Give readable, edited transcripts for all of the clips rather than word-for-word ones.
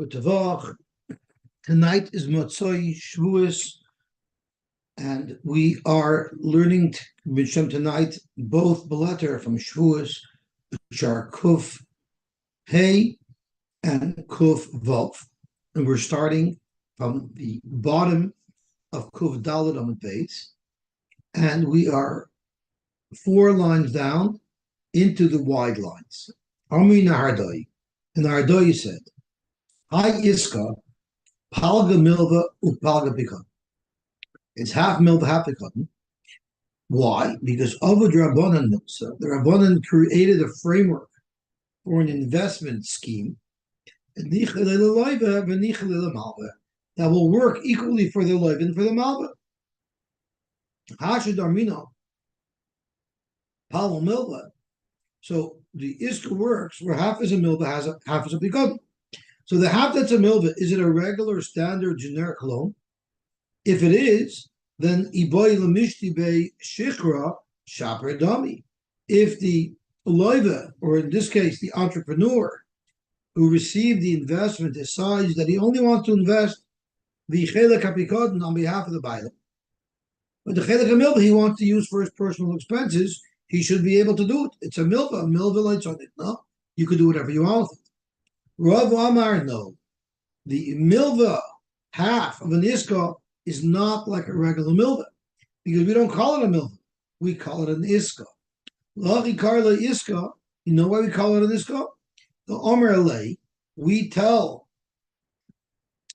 Tonight is Metzia Shavuos, and we are learning tonight both the letter from Shavuos, which are Kuf Hey and Kuf Vav, and we're starting from the bottom of Kuf Daled on the base, and we are 4 lines down into the wide lines. Amri Nahardoi, and Nahardoi said, Hi Iska, Palga Milva Upalga Pikon. It's half milva, half pikon. Why? Because Avad Rabbanan Milsa, the Rabbanan created a framework for an investment scheme that will work equally for the loiv and for the malva. Hashad Armino, Pal Milva. So the Iska works where half is a milva, half is a pikon. So the half that's a milva, is it a regular, standard, generic loan? If it is, then iboy lemishti be shichra shaper dami. If the loiva, or in this case the entrepreneur who received the investment, decides that he only wants to invest the chelek hapikadon on behalf of the baila, but the chelek milva he wants to use for his personal expenses, he should be able to do it. It's a milva lights on it. No, you could do whatever you want with it. Rav Amar, no. The milva, half of an iska, is not like a regular milva, because we don't call it a milva. We call it an iska. Lachi karla iska, you know why we call it an iska? The Omer Alei, we tell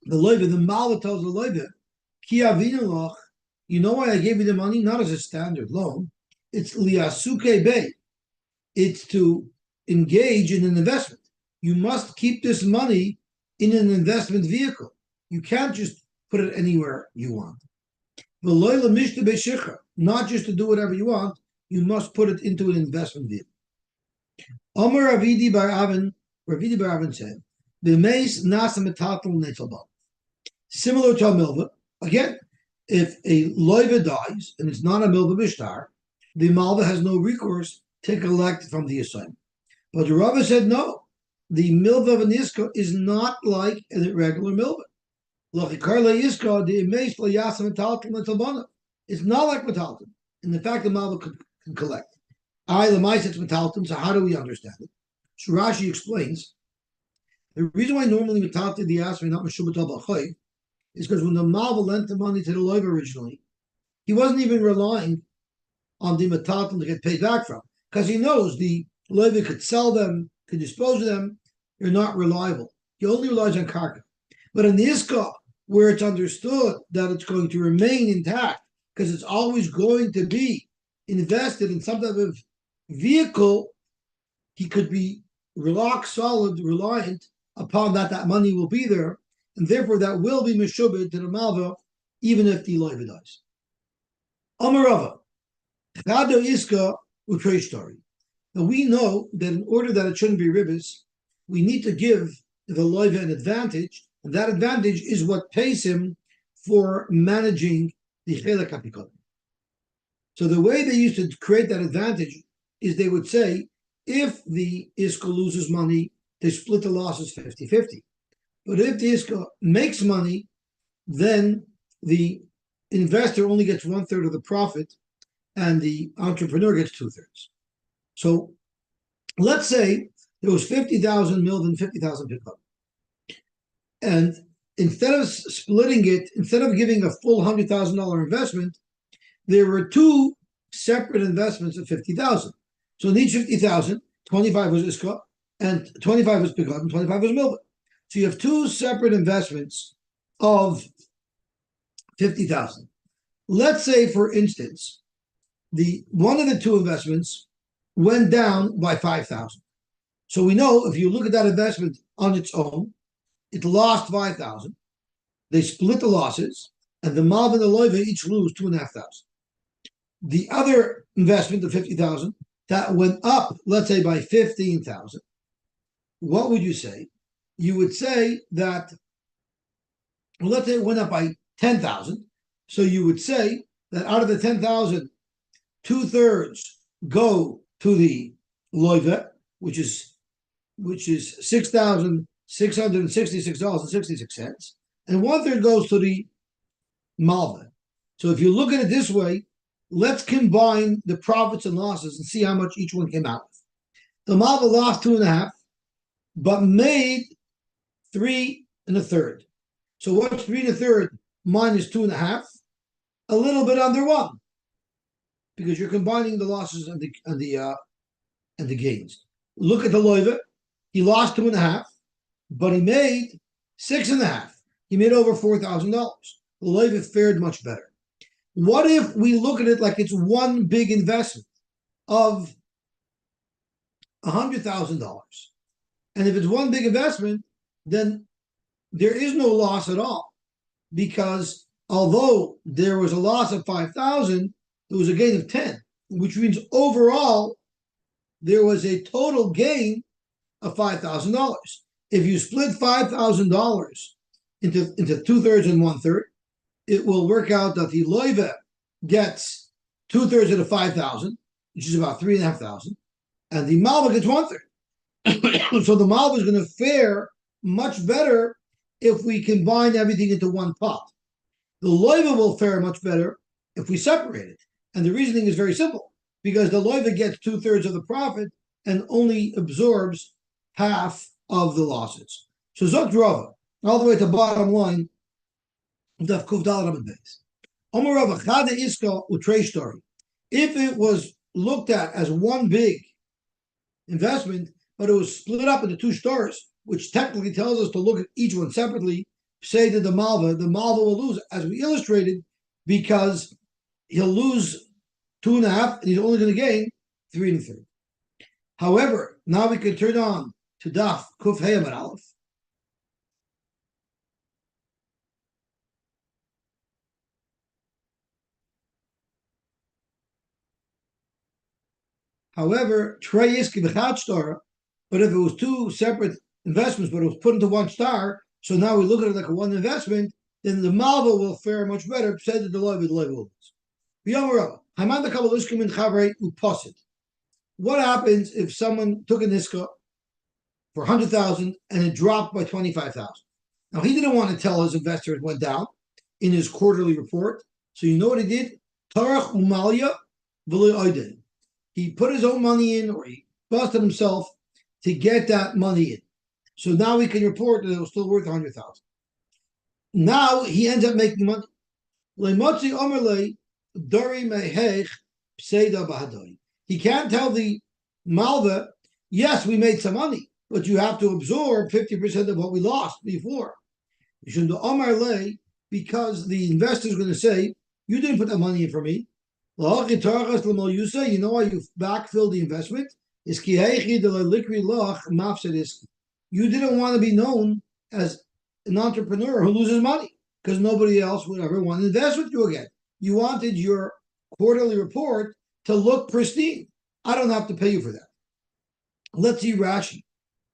the loiva, the malva tells the loiva, ki avinu lach, you know why I gave you the money? Not as a standard loan. It's liasuke bay. It's to engage in an investment. You must keep this money in an investment vehicle. You can't just put it anywhere you want. Not just to do whatever you want, you must put it into an investment vehicle. Omer Ravidi Bar Avin said, similar to a milva, again, if a loiva dies and it's not a milva bishtar, the malva has no recourse to collect from the assignment. But the Rava said no. The milva of an iska is not like a regular milva. It's not like metalton. In the fact the malva can collect. It's metalton, so how do we understand it? So Rashi explains, the reason why normally metalton the asri, not meshubatal b'choy, is because when the malva lent the money to the loiva originally, he wasn't even relying on the metalton to get paid back from, because he knows the loiva could sell them, could dispose of them. You're not reliable. He only relies on karka. But in the iska, where it's understood that it's going to remain intact, because it's always going to be invested in some type of vehicle, he could be rock solid, reliant upon that money will be there, and therefore that will be meshubed to the malva, even if the loiva dies. Amarava, chado iska utrei story. Now we know that in order that it shouldn't be ribis, we need to give the loiva an advantage, and that advantage is what pays him for managing the chelek hapikadon. So the way they used to create that advantage is they would say, if the iska loses money, they split the losses 50-50. But if the iska makes money, then the investor only gets 1/3 of the profit, and the entrepreneur gets 2/3. So let's say there was 50,000 milv and 50,000 pikon. And instead of splitting it, instead of giving a full $100,000 investment, there were 2 separate investments of 50,000. So in each 50,000, 25 was iska, and 25 was pikon, and 25 was milva. So you have 2 separate investments of 50,000. Let's say, for instance, the one of the 2 investments went down by 5,000. So we know if you look at that investment on its own, it lost 5,000. They split the losses, and the malva and the loiva each lose 2,500. The other investment of 50,000 that went up, let's say by 15,000. What would you say? You would say that, well, let's say it went up by 10,000. So you would say that out of the 10,000, 2/3 go to the loiva, which is 6,000 $666.66, and 1/3 goes to the malva. So if you look at it this way, let's combine the profits and losses and see how much each one came out with. The malva lost 2.5, but made 3 1/3. So what's 3 1/3 minus 2.5? A little bit under 1, because you're combining the losses and the gains. Look at the loiva. He lost 2.5, but he made 6.5. He made over $4,000. The loiva fared much better. What if we look at it like it's one big investment of $100,000? And if it's one big investment, then there is no loss at all, because although there was a loss of 5,000, there was a gain of 10, which means overall there was a total gain of $5,000. If you split $5,000 into 2/3 and 1/3, it will work out that the loiva gets 2/3 of the 5,000, which is about 3,500, and the malva gets 1/3. So the malva is going to fare much better if we combine everything into one pot. The loiva will fare much better if we separate it. And the reasoning is very simple, because the loiva gets 2/3 of the profit and only absorbs half of the losses. So Zok Rava, all the way to the bottom line of the Kuf Daled Amud Beis. Omer Rava, Chada Iska Utrei Story. If it was looked at as one big investment, but it was split up into two stores, which technically tells us to look at each one separately, say that the malva will lose, as we illustrated, because he'll lose 2.5 and he's only going to gain 3 1/3. However, now we can turn on to Daf Kuf Hey Amud Aleph. However, Trey Iski B'chad Star, but if it was two separate investments, but it was put into one star, so now we look at it like a one investment, then the malva will fare much better. Said that the loiva will lose. What happens if someone took an iska for 100,000 and it dropped by 25,000? Now he didn't want to tell his investor it went down in his quarterly report. So you know what he did? Tarach umalia v'li. He put his own money in, or he busted himself to get that money in. So now we can report that it was still worth 100,000. Now he ends up making money. He can't tell the malva, yes, we made some money, but you have to absorb 50% of what we lost before. Because the investor is going to say, you didn't put that money in for me. You know why you backfilled the investment? You didn't want to be known as an entrepreneur who loses money, because nobody else would ever want to invest with you again. You wanted your quarterly report to look pristine. I don't have to pay you for that. Let's see Rashi.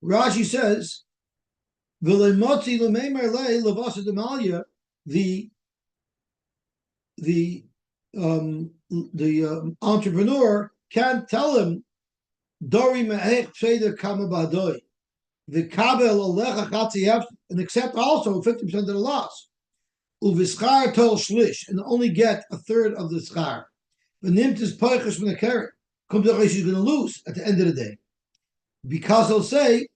Rashi says, the entrepreneur can't tell him, Dori the kabel and accept also 50% of the loss. Uvischar tol shlish, and only get 1/3 of the schar. V'nimt is peiches from the carrot. Comes out she's going to lose at the end of the day, because he'll say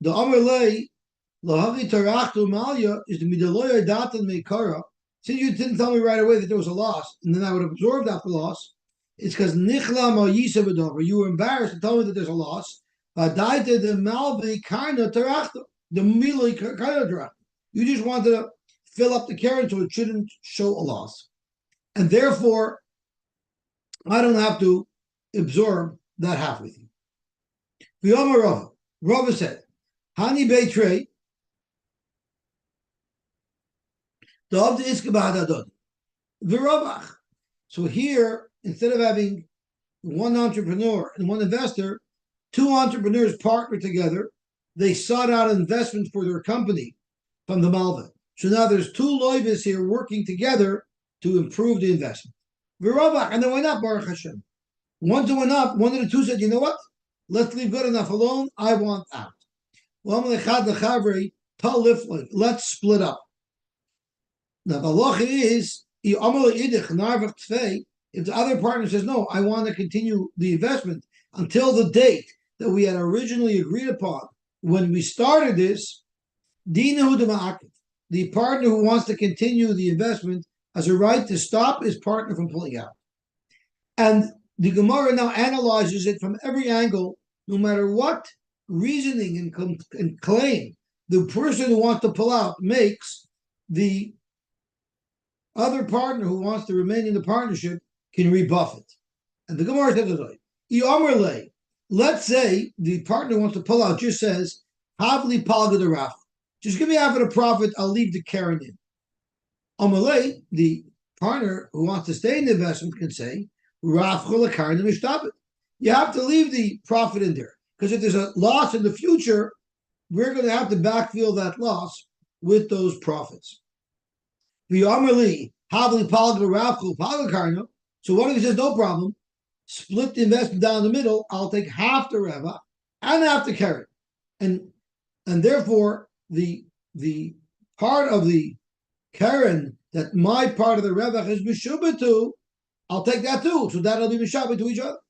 the Amar lei lahavi tarachtu malya is the midaloy datan meikara. Since you didn't tell me right away that there was a loss, and then I would have absorbed that loss, it's because nichlam or yisav, you were embarrassed to tell me that there's a loss. V'adaita the malvi karna tarachtu, the miloi karna tarachtu. You just wanted to fill up the carrot so it shouldn't show a loss, and therefore I don't have to absorb that half with you. V'yomar Rava said, Hani Beitrei, Dov the Iskabad V'Ravach. So here, instead of having one entrepreneur and one investor, two entrepreneurs partnered together. They sought out investments for their company from the Malva. So now there's two loivas here working together to improve the investment. V'Ravach, and they went up, Baruch Hashem. One went up, one of the two said, you know what? Let's leave good enough alone. I want out. Let's split up. Now the halacha is if the other partner says no, I want to continue the investment until the date that we had originally agreed upon when we started this, the partner who wants to continue the investment has a right to stop his partner from pulling out. And the Gemara now analyzes it from every angle, no matter what reasoning and claim the person who wants to pull out makes, the other partner who wants to remain in the partnership can rebuff it. And the Gemara says, let's say the partner who wants to pull out just says, Havli palga, just give me half of the profit, I'll leave the Karen in. Amalei, the partner who wants to stay in the investment can say, you have to leave the profit in there. Because if there's a loss in the future, we're going to have to backfill that loss with those profits. So what if he says, no problem, split the investment down the middle, I'll take half the Reva and half the Karen. And therefore, the part of the Karen that my part of the Reva is Meshubah to, I'll take that too. So that'll be Meshubah to each other.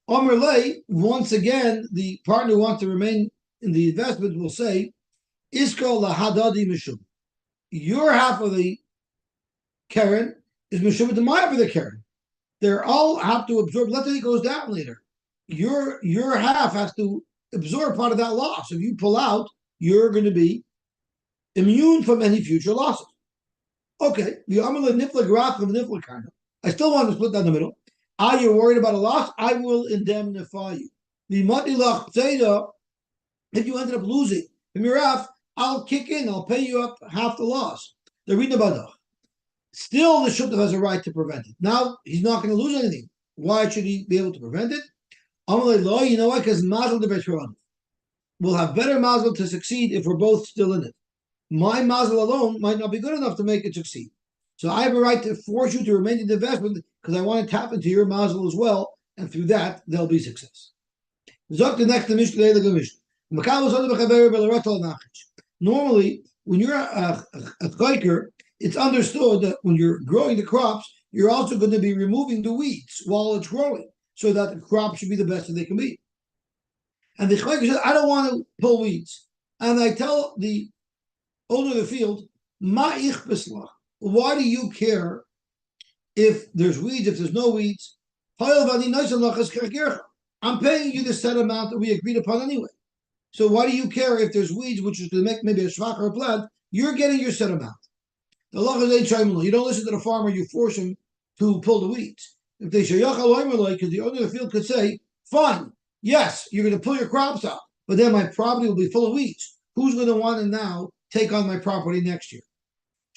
Omer Lei, once again, the partner who wants to remain in the investment will say, Isko lahadadi Meshubah. Your half of the Karen is Meshubah to my half of the Karen. They're all have to absorb. Let's say it goes down later. Your half has to absorb part of that loss. If you pull out, you're going to be immune from any future losses. Okay, the Amala Nifla Graf of Nifla kind of. I still want to split down the middle. Are you worried about a loss? I will indemnify you. The Matilach Tzeda, if you ended up losing from your half, I'll kick in, I'll pay you up half the loss. The Rina Badach. Still, the Shubta has a right to prevent it. Now, he's not going to lose anything. Why should he be able to prevent it? Amalei Lo, you know why? Because Mazel de we'll have better Mazel to succeed if we're both still in it. My Mazel alone might not be good enough to make it succeed. So I have a right to force you to remain in the investment because I want to tap into your Mazel as well, and through that, there'll be success. Normally, when you're a chayker, it's understood that when you're growing the crops, you're also going to be removing the weeds while it's growing, so that the crop should be the best that they can be. And the chayker says, I don't want to pull weeds. And I tell the owner of the field, Ma ich bislach. Why do you care if there's weeds, if there's no weeds? I'm paying you the set amount that we agreed upon anyway. So why do you care if there's weeds, which is to make maybe a shvach or a plant? You're getting your set amount. The law is you don't listen to the farmer, you force him to pull the weeds. If they say, because the owner of the field could say, fine, yes, you're going to pull your crops out, but then my property will be full of weeds. Who's going to want to now take on my property next year?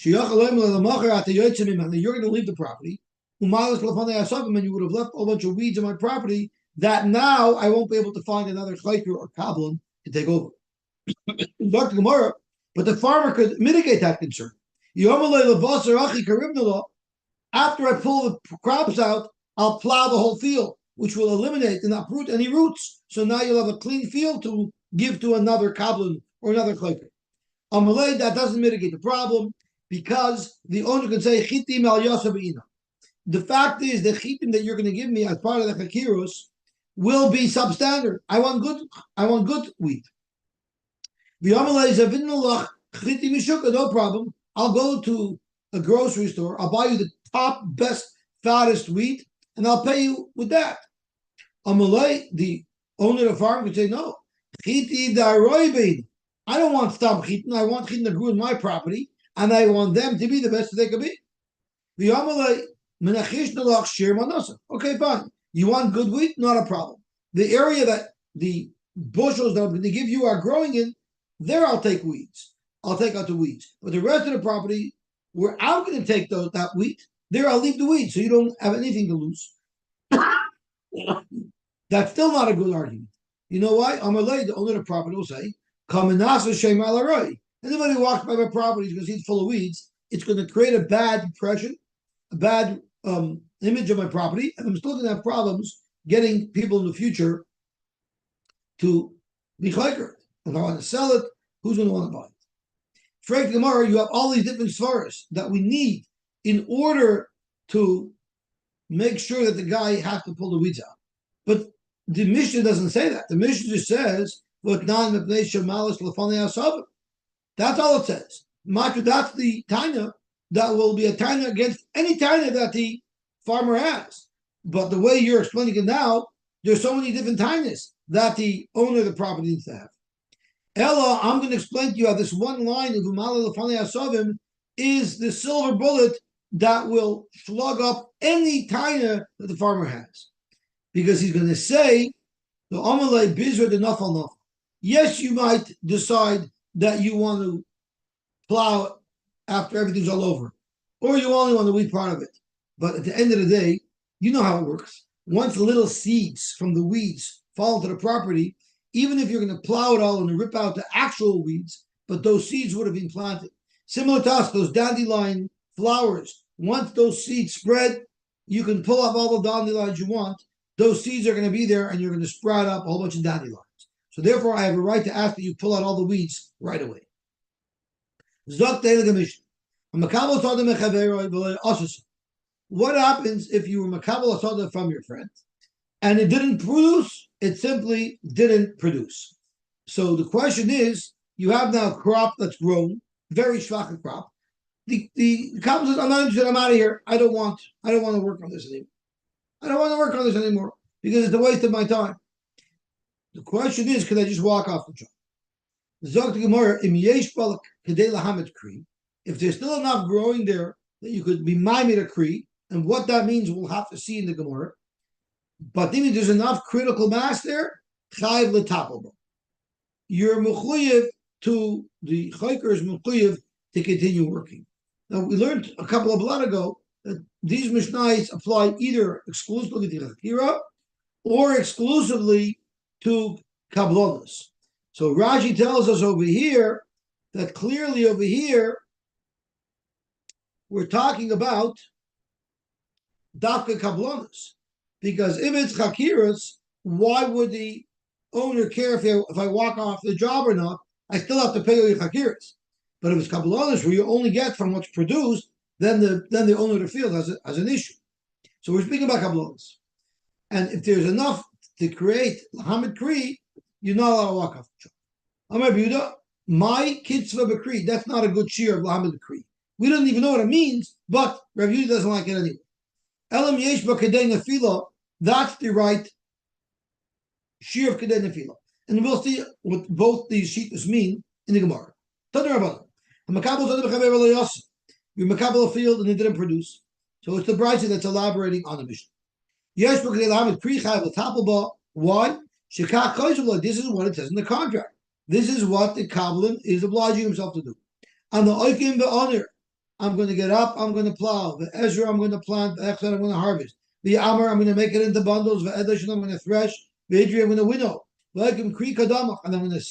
You're going to leave the property, and you would have left a whole bunch of weeds in my property that now I won't be able to find another chayker or kabbalah to take over. Dr. Gemara, but the farmer could mitigate that concern. After I pull the crops out, I'll plow the whole field, which will eliminate and uproot any roots. So now you'll have a clean field to give to another kabbalah or another chayker. Amalei, that doesn't mitigate the problem because the owner can say, Chitim al Yosy. The fact is, the chitim that you're going to give me as part of the chakiros will be substandard. I want good wheat. No problem. I'll go to a grocery store. I'll buy you the top, best, fattest wheat, and I'll pay you with that. Amalei, the owner of the farm, could say, no. I don't want stam chitin. I want chitin that grew in my property, and I want them to be the best that they can be. Okay, fine. You want good wheat? Not a problem. The area that the bushels that I'm going to give you are growing in, there I'll take weeds. I'll take out the weeds. But the rest of the property, where I'm going to take that wheat, there I'll leave the weeds, so you don't have anything to lose. That's still not a good argument. You know why? Amalei, the owner of the property, will say, anybody who walks by my property is going to see it's full of weeds. It's going to create a bad impression, a bad image of my property, and I'm still going to have problems getting people in the future to be chayker. If I want to sell it, who's going to want to buy it? Frank Gemara, you have all these different svaras that we need in order to make sure that the guy has to pull the weeds out. But the Mishnah doesn't say that. The Mishnah just says, that's all it says. That's the taina that will be a taina against any taina that the farmer has. But the way you're explaining it now, there's so many different tainas that the owner of the property needs to have. Ella, I'm going to explain to you how this one line of Umala Lefani Asavim is the silver bullet that will slug up any taina that the farmer has. Because he's going to say, the Amalei Bizra de Nafal Nafal. Yes, you might decide that you want to plow after everything's all over, or you only want to weed part of it. But at the end of the day, you know how it works. Once little seeds from the weeds fall into the property, even if you're going to plow it all and rip out the actual weeds, but those seeds would have been planted. Similar to us, those dandelion flowers, once those seeds spread, you can pull up all the dandelions you want. Those seeds are going to be there and you're going to sprout up a whole bunch of dandelions. So therefore, I have a right to ask that you pull out all the weeds right away. What happens if you were makabel asada from your friend and it didn't produce? It simply didn't produce. So the question is, you have now a crop that's grown, very shvach crop. The makabel says, I'm not interested, I'm out of here. I don't want to work on this anymore. I don't want to work on this anymore because it's a waste of my time. The question is, can I just walk off the job? If there's still enough growing there that you could be maimed a kri, and what that means we'll have to see in the Gemara. But if there's enough critical mass there, chayiv l'tapel. You're mechuyev to the chayker is mechuyev to continue working. Now we learned a couple of blot ago that these mishnayos apply either exclusively to chakira or exclusively to kablonos. So Rashi tells us over here that clearly over here we're talking about dafka kablonos, because if it's chakiras, why would the owner care if I walk off the job or not? I still have to pay your chakiras. But if it's kablonos where you only get from what's produced, then the owner of the field has an issue. So we're speaking about kablonos, and if there's enough to create lahamid kri, you're not allowed to walk off the job. Amar Yehuda, my kitzvah b'kri, that's not a good shear of lahamid kri. We don't even know what it means, but Rav Yehuda doesn't like it anyway. Elam yesh b'kedei nefila, that's the right shear of kedei nefila. And we'll see what both these shittas mean in the Gemara. Tadar Rabbanan. You makabel a field and it didn't produce. So it's the brayta that's elaborating on the mission. Yesh b'kedei lahamid kri chayav l'tapel ba. Why? Shekach koyzul. This is what it says in the contract. This is what the kabbalah is obliging himself to do. And the oikim be'onir, I'm going to get up, I'm going to plow. The Ezra, I'm going to plant. The Echad, I'm going to harvest. The Amar, I'm going to make it into bundles. The Edash, I'm going to thresh. The Idri, I'm going to winnow. The Oikim Kri Kadamach, and I'm going to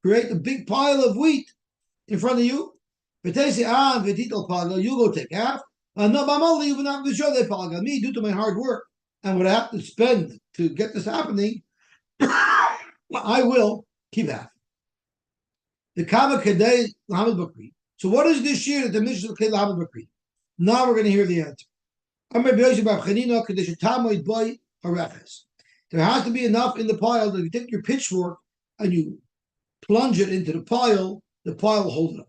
create a big pile of wheat in front of you. V'teisi v'titel paga, you go take half. And no b'amali, you will not v'shodei paga. Me, due to my hard work and what I have to spend to get this happening, I will keep half. The Kava Kedei Lahamid Bakri. So what is this year that the mission of Kedei Lahamid Bakri? Now we're going to hear the answer. There has to be enough in the pile that if you take your pitchfork and you plunge it into the pile will hold it up.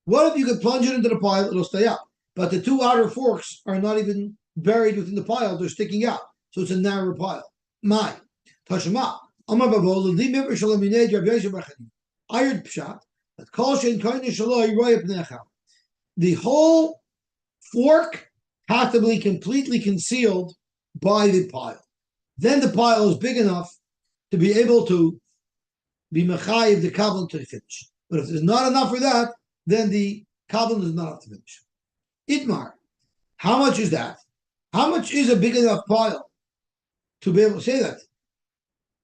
What if you could plunge it into the pile, it'll stay up. But the two outer forks are not even buried within the pile, they're sticking out. So it's a narrow pile. My. Tashma. Amar Bava, the member shalom minei Rav Yosy bar Chanina. Iron pshat that kol shein koine shaloi roya pnei. The whole fork has to be completely concealed by the pile. Then the pile is big enough to be able to be mechayiv the kabbalah to finish. But if there's not enough for that, then the kabbalah does not have to finish. Itmar, how much is that? How much is a big enough pile to be able to say that?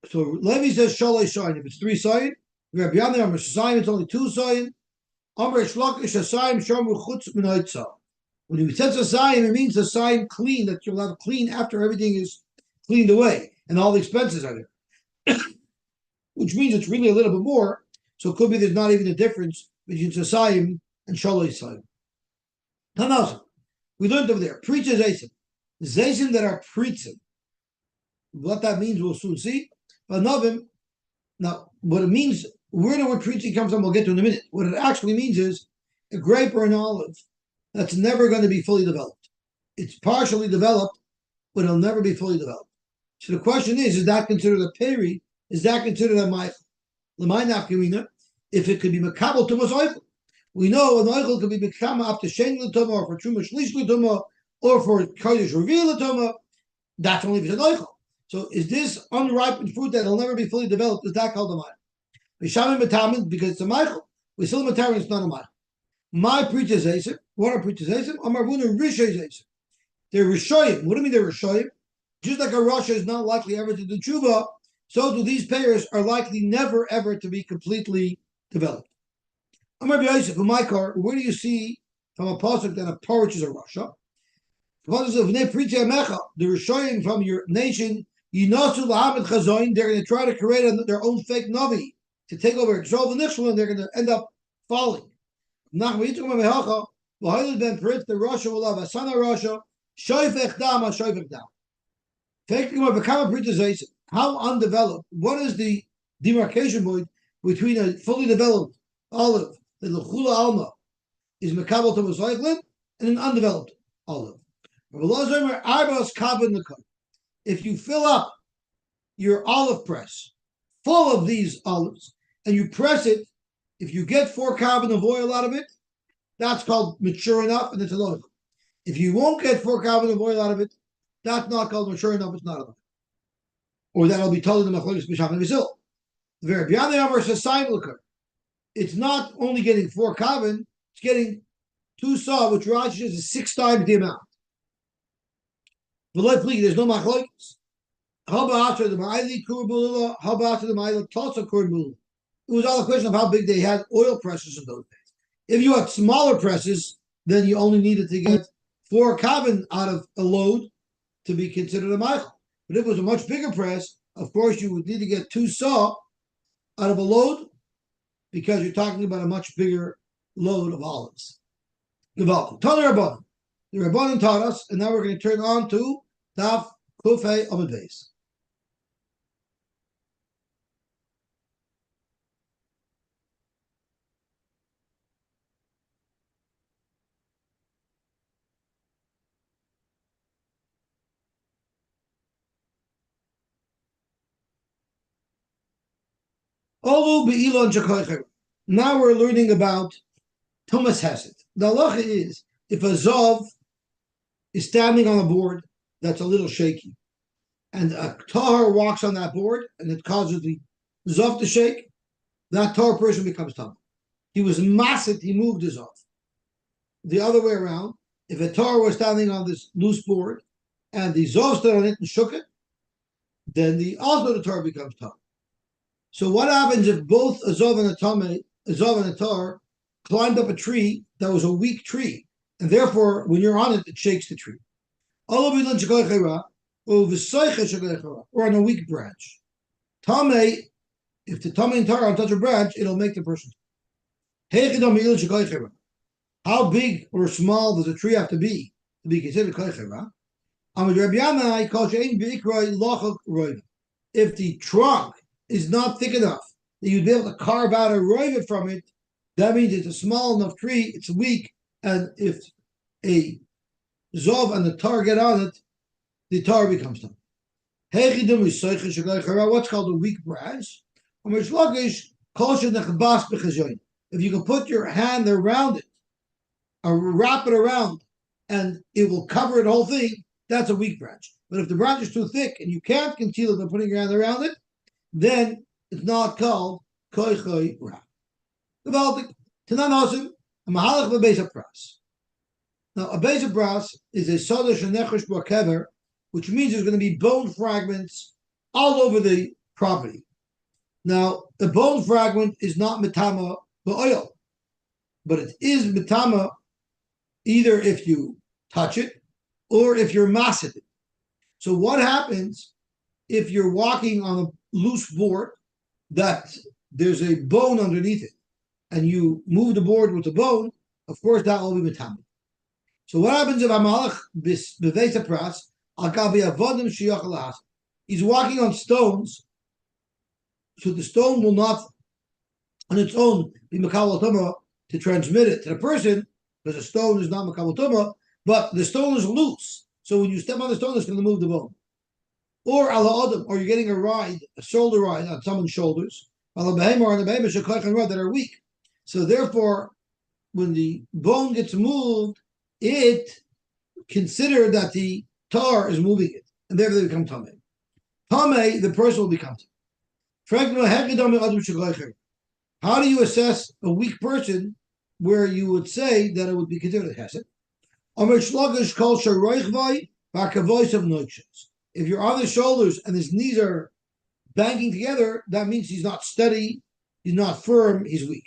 So Levi says shalai shayin. If it's 3 sayin, Rabbi Yamir Amar Shayin, it's only 2 sayin. Amar Shlakish Shayin Shamru Chutz Minaitza. When he says a sayin, it means a sayin clean, that you'll have clean after everything is cleaned away. and all the expenses are there, which means it's really a little bit more. So it could be there's not even a difference between Sasayim and Shaloi Sayim. Tanasa, we learned over there, Pritza Zaysim. Zaysim that are Pritza. What that means, we'll soon see. But Novim, now, what it means, where the word Pritza comes from, we'll get to in a minute. What it actually means is a grape or an olive that's never going to be fully developed. It's partially developed, but it'll never be fully developed. So the question is that considered a peri? Is that considered a meichel? If it could be makabel tumas oichel. We know an oichel could be mekama up to shein l'tuma, or for truma shlish l'tuma, or for kodesh reveal l'tuma. That's only if it's an oichel. So is this unripened fruit that will never be fully developed? Is that called a meichel? Vishamim betamin because it's a meichel. We still metamin, it's not a meichel. My preachers aser. What are preachers aser? Amar vuna rishay aser. They're rishoyim. What do you mean they're rishoyim? Just like a Rasha is not likely ever to do tshuva, so do these payers are likely never ever to be completely developed. Amar Yosy, for my car, where do you see from a pasuk that a porridge is a Rasha? The Rishoyim from your nation, Yinosu Lahamid Chazoin, they're going to try to create their own fake Navi to take over Yisrael the Nishla, and they're going to end up falling. The Rasha will have a son of Rasha, Shoifech Dam, Shoifech Dam. How undeveloped? What is the demarcation point between a fully developed olive, the lechula alma, is mekabel to masoichlin, and an undeveloped olive? If you fill up your olive press full of these olives and you press it, if you get 4 carbon of oil out of it, that's called mature enough, and it's a loaf. If you won't get 4 carbon of oil out of it, that's not called mature enough, it's not a loaf. Or that'll be told in the Machlokes Bisham and Vizil. The very beyond the Amar Sasaim it's not only getting 4 carbon, it's getting 2 saw, which Rashi says is 6 times the amount. There's no Machlokes. How about after the Ma'ili Kurbulula? How about after the Ma'ili Tulsa Kurbulula? It was all a question of how big they had oil presses in those days. If you had smaller presses, then you only needed to get 4 carbon out of a load to be considered a Meichel. But if it was a much bigger press, of course, you would need to get 2 saw out of a load because you're talking about a much bigger load of olives. The Rabbanan taught us, and now we're going to turn on to Daf Kufay Amud Beis. Now we're learning about Tumas Hesed. The halacha is if a Zov is standing on a board that's a little shaky, and a Tahar walks on that board and it causes the Zov to shake, that Tahar person becomes Tahar. He was massive, he moved his Zov. The other way around, if a Tahar was standing on this loose board and the Zov stood on it and shook it, then also the Tahar becomes Tahar. So what happens if both a Zov and a Tar climbed up a tree that was a weak tree, and therefore when you're on it, it shakes the tree? Or on a weak branch. Tame, if the Tame and Tar are on touch a branch, it'll make the person. How big or small does a tree have to be considered koichera? If the trunk is not thick enough that you'd be able to carve out a roiva from it, that means it's a small enough tree, it's weak, and if a Zov and the Tar get on it, the Tar becomes Tar. What's called a weak branch? If you can put your hand around it, or wrap it around, and it will cover the whole thing, that's a weak branch. But if the branch is too thick and you can't conceal it by putting your hand around it, then it's not called koichoi ra. Gewaltig. Tanan osim, a mahalach b'beis pras. Now, a beis pras is a soda shenechosh b'kever, which means there's going to be bone fragments all over the property. Now, a bone fragment is not metama b'oil, but it is metama either if you touch it or if you're masid it. So what happens if you're walking on a loose board that there's a bone underneath it, and you move the board with the bone, of course that will be metame. So what happens if Amalek b'veisa pras al gabi avodim shiyach lahas? He's walking on stones, so the stone will not, on its own, be makabel tumah to transmit it to the person, because a stone is not makabel tumah, but the stone is loose. So when you step on the stone, it's going to move the bone. Or ala adam, or you're getting a shoulder ride on someone's shoulders. Ala behem or on the behem that are weak. So therefore, when the bone gets moved, it consider that the tar is moving it, and therefore they become tamei. Tamei, the person will become tamei. How do you assess a weak person where you would say that it would be considered a chesed? If you're on his shoulders and his knees are banging together, that means he's not steady, he's not firm, he's weak.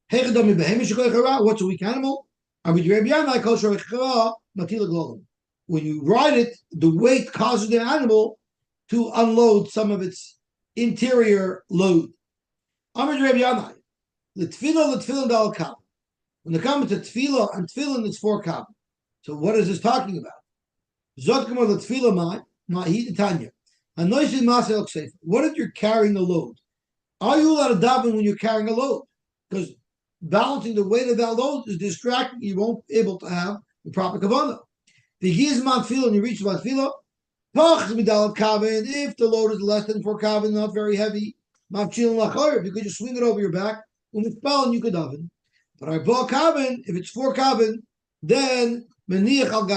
What's a weak animal? When you ride it, the weight causes the animal to unload some of its interior load. When it comes to tefillah and tefillin, it's 4 kav. So what is this talking about? What if you're carrying a load? Are you allowed to daven when you're carrying a load? Because balancing the weight of that load is distracting. You won't be able to have the proper kavanah. If you reach matfilah, if the load is less than 4 kavan, not very heavy, you could just swing it over your back, and you could daven. But I bought kavan, if it's 4 kavan, then you have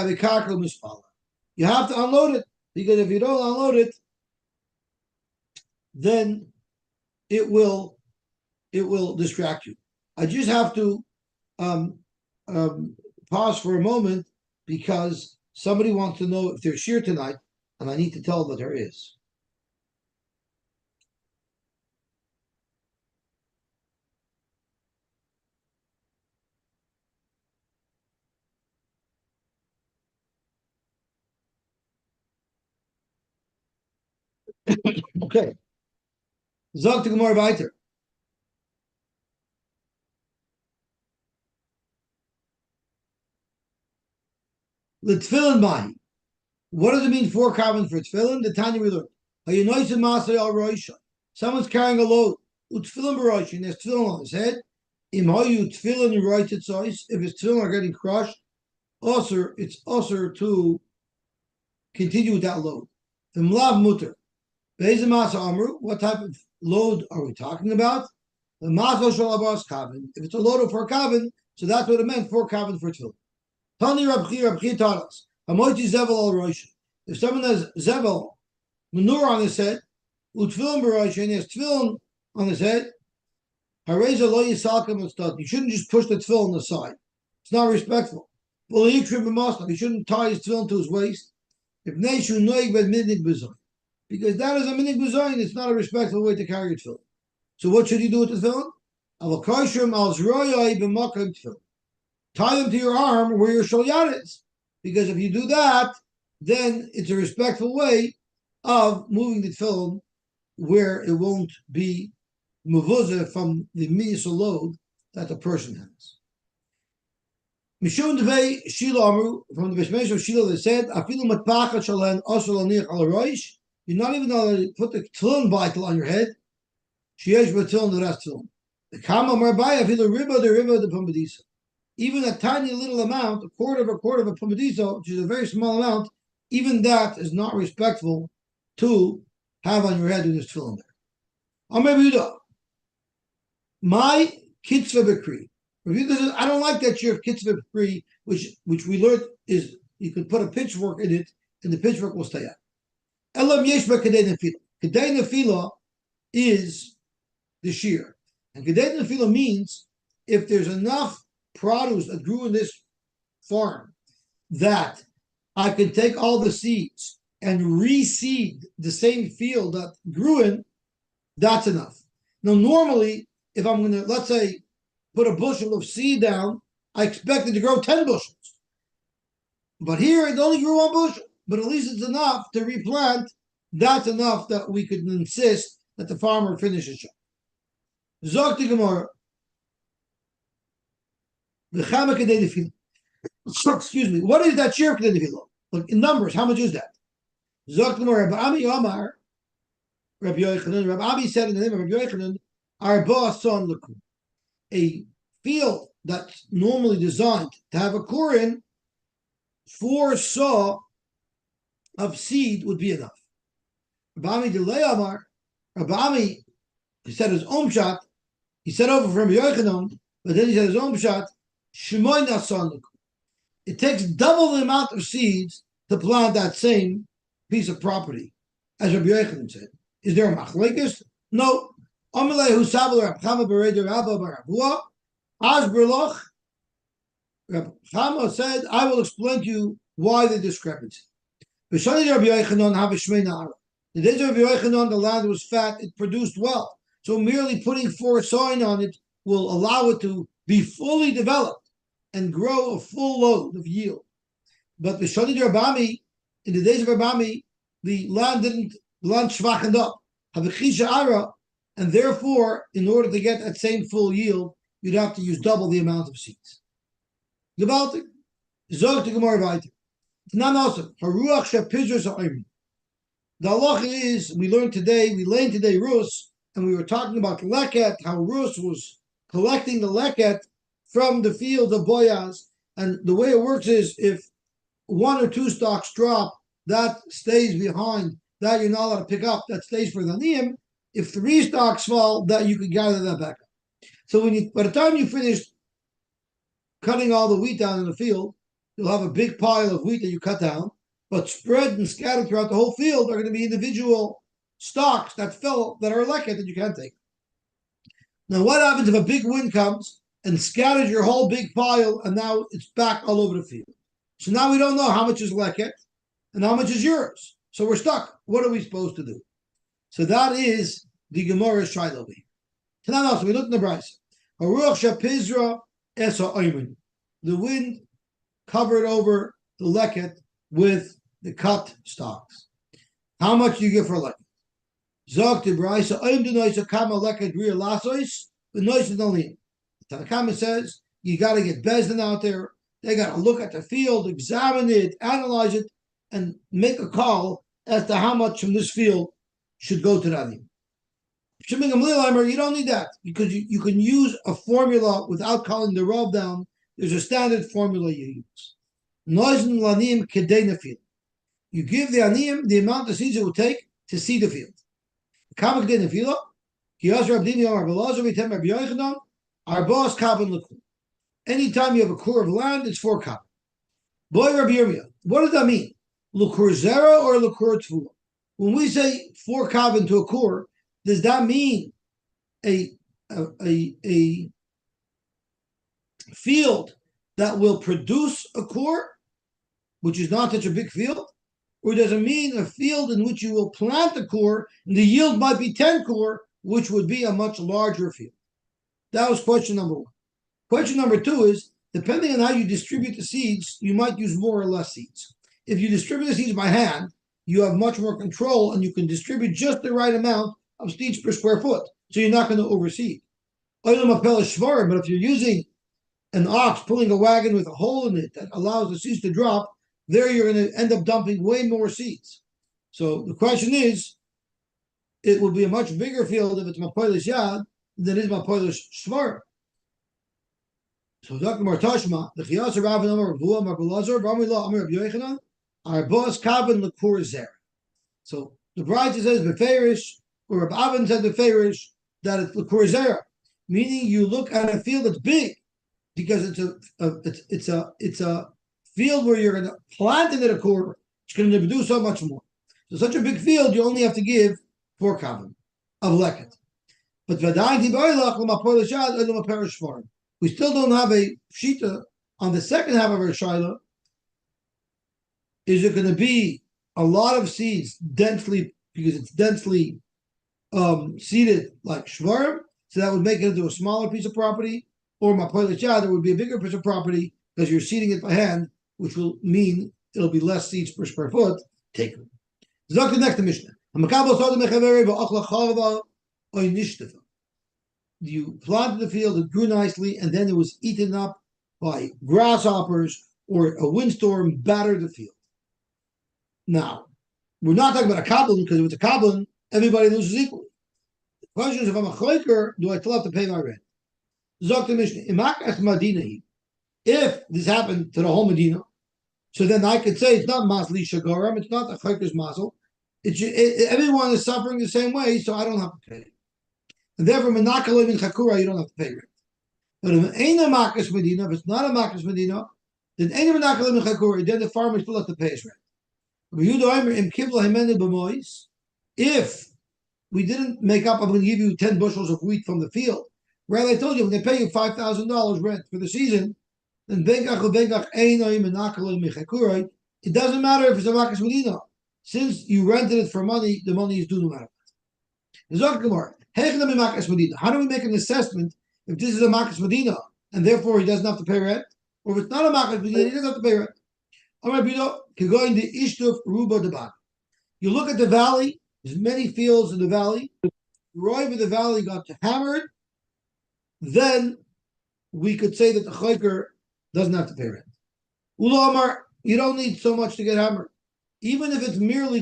to unload it, because if you don't unload it, then it will distract you. I just have to pause for a moment because somebody wants to know if there's shir tonight, and I need to tell them that there is. Okay. Zog to Gemara weiter. L'tfilin mahi. What does it mean 4 kavan for tefillin? The Tanya we learned. Someone's carrying a load. Utfilin b'roish, and there's tefillin on his head. Im hayu tefillin roited size. If his tefillin are getting crushed, it's usher to continue with that load. Imlav mutter. Be'ezim masa amru. What type of load are we talking about? The masa shalabas kavan. If it's a load of 4 kavan, so that's what it meant. 4 kavan for tefillin. Tani Rabchi taught us. If someone has zevel, manure on his head, utfilin b'rosh, and he has tefillin on his head, you shouldn't just push the tefillin aside. It's not respectful. He shouldn't tie his tefillin to his waist. Because that is a minig b'zoyin, it's not a respectful way to carry your tefillin. So what should you do with the tefillin? Tie them to your arm where your sholyat is. Because if you do that, then it's a respectful way of moving the tefillin where it won't be muvuzah from the miyas load that the person has. Mishum devei Shilo Amru, from the Bishmesh of Shilo, they said, Afilu matpachat shalen osel aniach al roish. You're not even allowed to put the tefillin baitel on your head. Sheyesh b'tefillin the rest tefillin. The kama marbaya afilu riba the pumbedisa. Even a tiny little amount, a quarter of a pumbedisa, which is a very small amount, even that is not respectful to have on your head with this tefillin there. Amar Yehuda, my kitzvah b'kri. I don't like that year of kitzvah b'kri, which we learned is you can put a pitchfork in it, and the pitchfork will stay out. Elam yesh b'kadei nefila. Kadei nefila is the shear, and kadei nefila means if there's enough produce that grew in this farm that I can take all the seeds and reseed the same field that grew in, that's enough. Now, normally, if I'm going to, let's say, put a bushel of seed down, I expect it to grow 10 bushels. But here, it only grew 1 bushel. But at least it's enough to replant that's enough that we could insist that the farmer finishes shop. Zok the Gemara. Excuse me. What is that share kedei nefila? Like in numbers, how much is that? Zok the Gemara. Rabbi Ami Omar. Rabbi Yochanan. Rabbi Ami said in the name of Rabbi Yochanan, Arba son lakum. A field that's normally designed to have a core in, 4 saw of seed would be enough. Rabbi Delay Amar, Rabbi Ami, he said his own shot, he said over from Yochanan, but then he said his own shot, Shemoy Nasan. It takes double the amount of seeds to plant that same piece of property, as Rabbi Yochanan said. Is there a machlekes? No. Amalei Husavel Rabbi Chama Bereder Rabba Baravua, Az Berloch. Rabbi Chama said, I will explain to you why the discrepancy. The days of Rabbi Yochanan, the land was fat, it produced well. So merely putting 4 sawing on it will allow it to be fully developed and grow a full load of yield. But the Rabami, in the days of Rabami, the land schwachened up, and therefore, in order to get that same full yield, you'd have to use double the amount of seeds. The halacha is, we learned today Rus, and we were talking about leket, how Rus was collecting the leket from the field of Boyaz, and the way it works is, if 1 or 2 stalks drop, that stays behind, that you're not allowed to pick up, that stays for the Aniyim. If 3 stalks fall, that you can gather that back up. So by the time you finish cutting all the wheat down in the field, you'll have a big pile of wheat that you cut down, but spread and scattered throughout the whole field are going to be individual stalks that fell, that are leket that you can't take. Now, what happens if a big wind comes and scatters your whole big pile, and now it's back all over the field? So now we don't know how much is leket and how much is yours. So we're stuck. What are we supposed to do? So that is the Gemara's Shiloh. Tonight also, we look in the Bryce. The wind covered over the leket with the cut stalks. How much do you get for a leket? Zog the Bryce. The Tanakama says you got to get Bezdin out there. They got to look at the field, examine it, analyze it, and make a call as to how much from this field should go to that. You don't need that, because you can use a formula without calling the rob down. There's a standard formula you use. You give the aniyim the amount of seeds it will take to seed the field. Anytime you have a core of land, it's 4 kabin. Boy, Rabbi Yirmiyah, what does that mean? Lukur zera or lukur tvua? When we say 4 kabin to a core, does that mean a field that will produce a core, which is not such a big field? Or does it mean a field in which you will plant a core and the yield might be 10 core, which would be a much larger field? That was question number 1. Question number 2 is, depending on how you distribute the seeds, you might use more or less seeds. If you distribute the seeds by hand, you have much more control and you can distribute just the right amount of seeds per square foot. So you're not going to overseed. But if you're using an ox pulling a wagon with a hole in it that allows the seeds to drop, there you're going to end up dumping way more seeds. So the question is, it will be a much bigger field if it's Mapoilish Yad than it is Mapoilish Shvar. So Dr. Martashma, the Chiyasa Rav and Amar Ravu, Amar Belazar, Ramila, Amar Rabbi Yochanan, our boss Kabin Lekur Zer. So the bride says Beferish, or Rabbi Avin said Beferish, that it's Lekur Zer, meaning you look at a field that's big, because it's a field where you're going to plant it at a core, it's going to produce so much more. So such a big field, you only have to give 4 kabin of leket. But we still don't have a shita on the second half of our shaila. Is it going to be a lot of seeds densely, because it's densely seeded like shvarim, so that would make it into a smaller piece of property, or mapoilish yad, it would be a bigger piece of property because you're seeding it by hand, which will mean it'll be less seeds per square foot taken. Zok the next Mishnah. You planted the field, it grew nicely, and then it was eaten up by grasshoppers or a windstorm battered the field. Now, we're not talking about a kabbalah because if it's a kabbalah, everybody loses equally. The question is, if I'm a choiker, do I still have to pay my rent? Zok the Mishnah, if this happened to the whole Medina, so then I could say it's not masli shagaram, it's not the choiker's mazel. Everyone is suffering the same way, so I don't have to pay. And therefore, menakalim in chakura, you don't have to pay rent. But if ain't a makas medina, if it's not a makas medina, then ain't a menakalim in chakura, then the farmer still has to pay his rent. If we didn't make up, I'm going to give you 10 bushels of wheat from the field. Well, I told you, when they pay you $5,000 rent for the season, then it doesn't matter if it's a makas medina. Since you rented it for money, the money is due no matter what. How do we make an assessment if this is a makas medina and therefore he doesn't have to pay rent? Or if it's not a makas medina, he doesn't have to pay rent. You look at the valley, there's many fields in the valley. Roy with the valley got hammered, then we could say that the choiker doesn't have to pay rent. Ulamar, you don't need so much to get hammered. Even if it's merely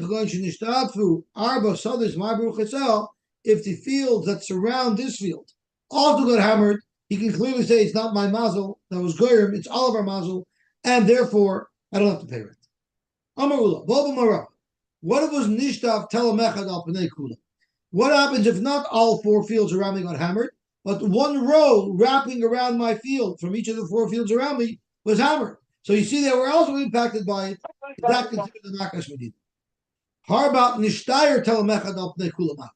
if the fields that surround this field also got hammered, he can clearly say it's not my mazel, that was goyim, it's all of our mazel, and therefore I don't have to pay rent. Amarullah, what if it was nishtav telamechad al pnei kula? What happens if not all 4 fields around me got hammered, but one row wrapping around my field from each of the 4 fields around me was hammered? So you see they were also impacted by it. That considered the makas medina. How about nishtayer telamechad al pnei kula?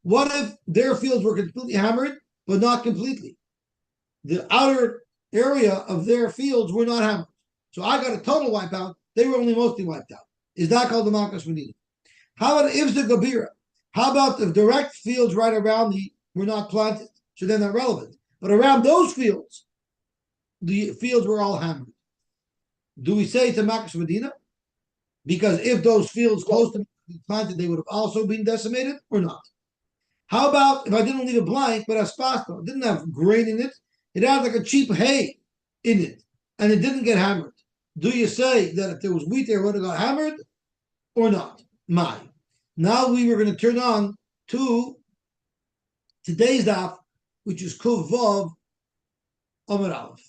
What if their fields were completely hammered, but not completely? The outer area of their fields were not hammered. So I got a total wipeout. They were only mostly wiped out. Is that called the makas medina? How about if the gabira? How about the direct fields right around me were not planted? So they're not relevant. But around those fields, the fields were all hammered. Do we say it's a makas medina? Because if those fields close to me planted, they would have also been decimated or not? How about if I didn't leave it blank, but aspasto, it didn't have grain in it, it had like a cheap hay in it, and it didn't get hammered? Do you say that if there was wheat there, it would have got hammered or not? My. Now we were going to turn on to today's daf, which is Kuv Vav Amar Aleph.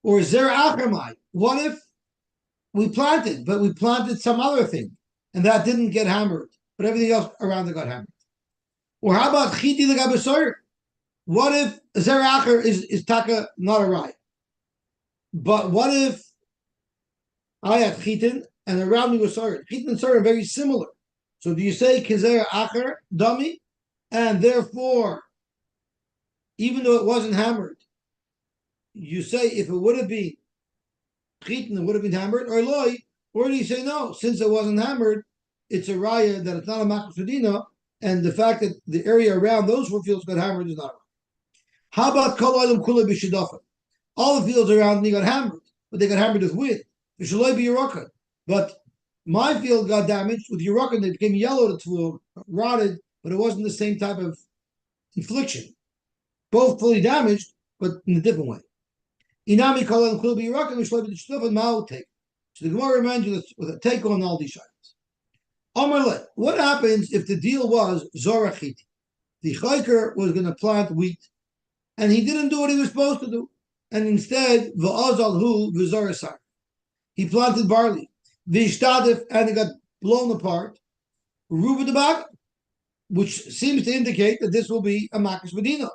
Or Zer Achamai. What if we planted, but we planted some other thing, and that didn't get hammered, but everything else around it got hammered? Or how about Chiti L'Gabesoyer? What if Zer Acher is taka not a rye? But what if I had Chitin and around me was Soyer? Chitin and Soyer are very similar. So do you say Kizer Acher, dummy? And therefore, even though it wasn't hammered, you say if it would have been chitin, it would have been hammered, or loy, or do you say no, since it wasn't hammered, it's a raya that it's not a makas medina, and the fact that the area around those 4 fields got hammered is not right. How about kol olam kula b'shidafim? All the fields around me got hammered, but they got hammered with wind. V'shaloi b'yirakan. But my field got damaged with yirakan, they became yellow, to rotted, but it wasn't the same type of infliction. Both fully damaged, but in a different way. Inami kol olam kula b'yirakan, v'shaloi b'shidafim ma'u take. So the Gemara reminds you with a take on all these items. What happens if the deal was Zorachiti? The Chayker was going to plant wheat, and he didn't do what he was supposed to do. And instead, V'azalhu v'zorasar. He planted barley. V'ishtadif, and it got blown apart. Rubadabak, which seems to indicate that this will be a makas medina.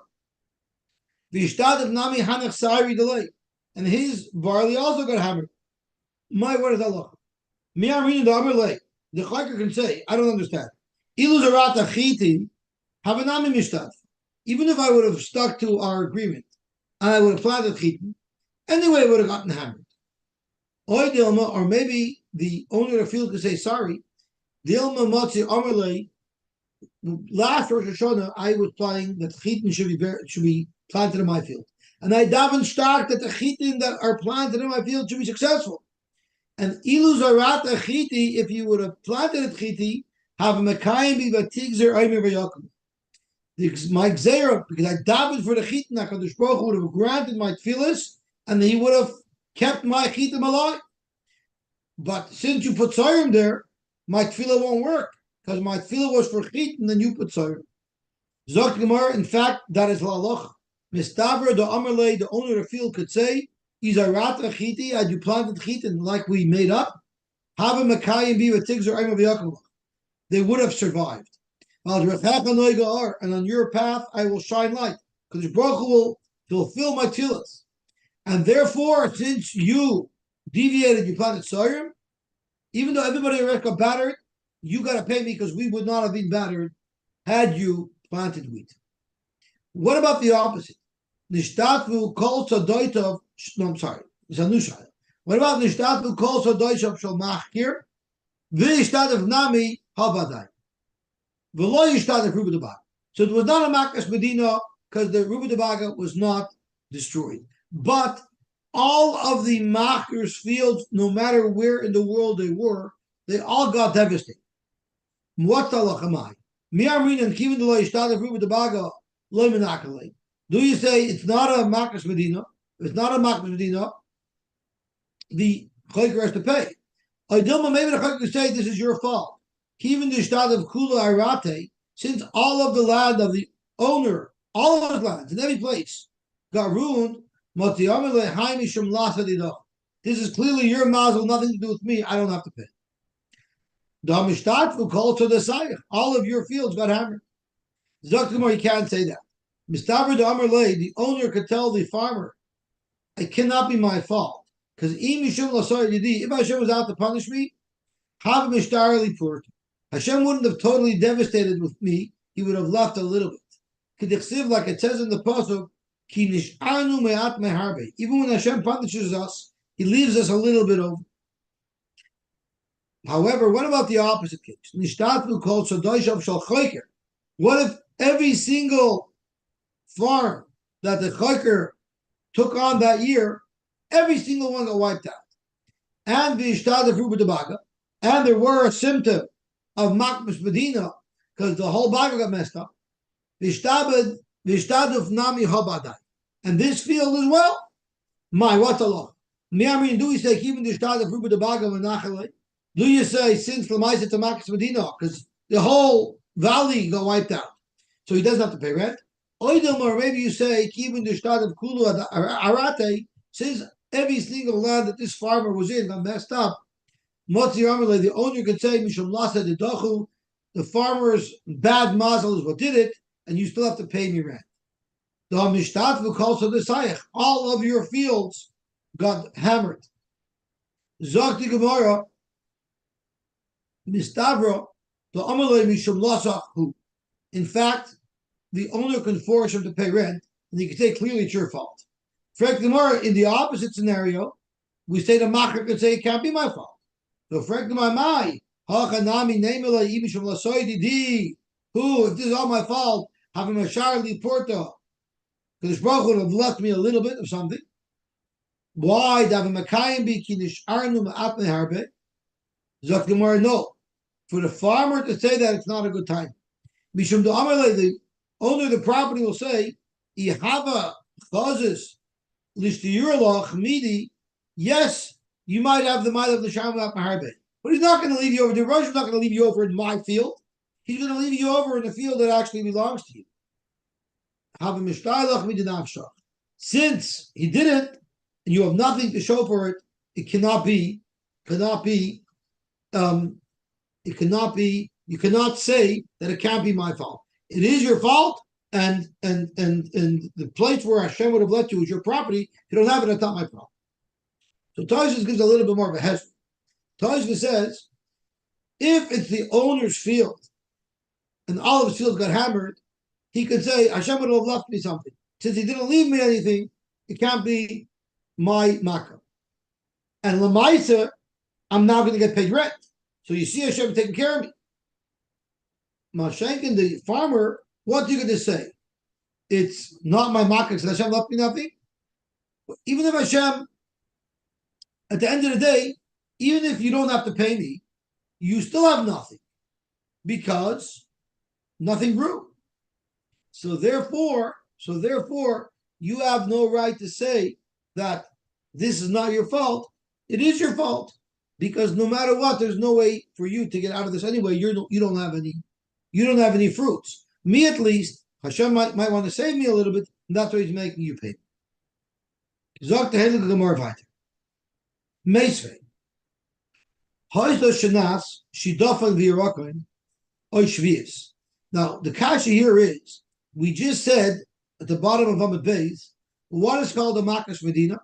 V'ishtadif nami hanach sari delay. And his barley also got hammered. My word is Allah. The Chayker can say, I don't understand. Even if I would have stuck to our agreement and I would have planted chitin, anyway, it would have gotten hammered. Or maybe the owner of the field could say, sorry, last Rosh Hashanah, I was planning that chitin should be planted in my field, and I davened stark that the chitin that are planted in my field should be successful. And ilu zarata chiti, if you would have planted a chiti, have a mekayim be vatigzer oimer v'yakum. My gzera, because I davened for the chitin, HaKadosh Baruch Hu would have granted my tefillas, and he would have kept my chitim alive. But since you put tzorim there, my tefillah won't work, because my tefillah was for chitin, and then you put tzorim. Zok Gemara, in fact, that is la'aloch. Mistavra the Amarle, the owner of the field, could say, Izarata chiti, had you planted chitin like we made up, have a makayim be with tigzer ayim of they would have survived. And on your path I will shine light, because the Baruch Hu will fulfill my tefillas. And therefore, since you deviated, you planted soyim, even though everybody already got battered, you got to pay me because we would not have been battered had you planted wheat. What about the opposite? Nishtatu kol tzadotov. No, I'm sorry. It's a new shayla. What about nishtatu kol tzadotov shel machkir? V'nishtatu nami habadai. V'lo yishtatu ruba debaga. So it was not a makas medina because the ruba debaga was not destroyed. But all of the machkir's fields, no matter where in the world they were, they all got devastated. What talachamai? Mi'amrin and kivin lo yishtatu ruba debaga lo menakalei. Do you say it's not a makas medina? If it's not a makas medina, the chayker has to pay. Dilma, maybe the chayker could say this is your fault. Even the shtad of kula arate, since all of the land of the owner, all of his lands in every place, got ruined. This is clearly your mazel, nothing to do with me. I don't have to pay. All of your fields got hammered. Zaktimar, you can't say that. Mistaber the Amarle, the owner could tell the farmer, it cannot be my fault. Because if Hashem was out to punish me, Hashem wouldn't have totally devastated with me, he would have left a little bit. Like it says in the Pasuk, even when Hashem punishes us, he leaves us a little bit over. However, what about the opposite case? What if every single farm that the chayker took on that year, every single one got wiped out? And and there were a symptom of makmas medina because the whole baga got messed up. And this field as well. My what's Allah? Do we say even the shtad of ruba the baga menachale? Do you say since lamaisa to makmas medina because the whole valley got wiped out, so he doesn't have to pay rent? Or maybe you say, even the shtad of Kulu Arate, since every single land that this farmer was in got messed up, the owner could say, the farmer's bad mazel is what did it, and you still have to pay me rent. All of your fields got hammered. Zakti Gemara, Mistavra, the Amalei Mishum Lasahu. In fact, the owner can force him to pay rent, and he can say clearly it's your fault. Frank Gemara, in the opposite scenario, we say the macher can say it can't be my fault. So Frank Gemara, who, if this is all my fault, have him a Charlie Porta, because Baruch would have left me a little bit of something. Why? Zok Gemara, no. For the farmer to say that, it's not a good time. Mishum the Amalei, the owner of the property will say, "Ihava chazes lishtiyurlach midi." Yes, you might have the might of the shamat maharbe, but he's not going to leave you over. The Rosh is not going to leave you over in my field. He's going to leave you over in the field that actually belongs to you. Since he didn't, and you have nothing to show for it, it cannot be. You cannot say that it can't be my fault. It is your fault, and the place where Hashem would have let you is your property. If you don't have it, it's not my problem. So Tosfos gives a little bit more of a hesed. Tosfos says, if it's the owner's field, and all of his fields got hammered, he could say, Hashem would have left me something. Since he didn't leave me anything, it can't be my makkah. And Lamaisa, I'm now going to get paid rent. So you see Hashem taking care of me. Mashenkin, the farmer, what are you going to say? It's not my makas, Hashem left me nothing. Even if Hashem, at the end of the day, even if you don't have to pay me, you still have nothing because nothing grew. So therefore, you have no right to say that this is not your fault. It is your fault because no matter what, there's no way for you to get out of this anyway. You don't have any fruits. Me at least, Hashem might want to save me a little bit, and that's why He's making you pay. Zok tehelig gemar weiter. Meisvei. Hoyzo shenas shidofan v'yirakoin oy shvius. Now the kasha here is we just said at the bottom of Amud Beis what is called a makas medina.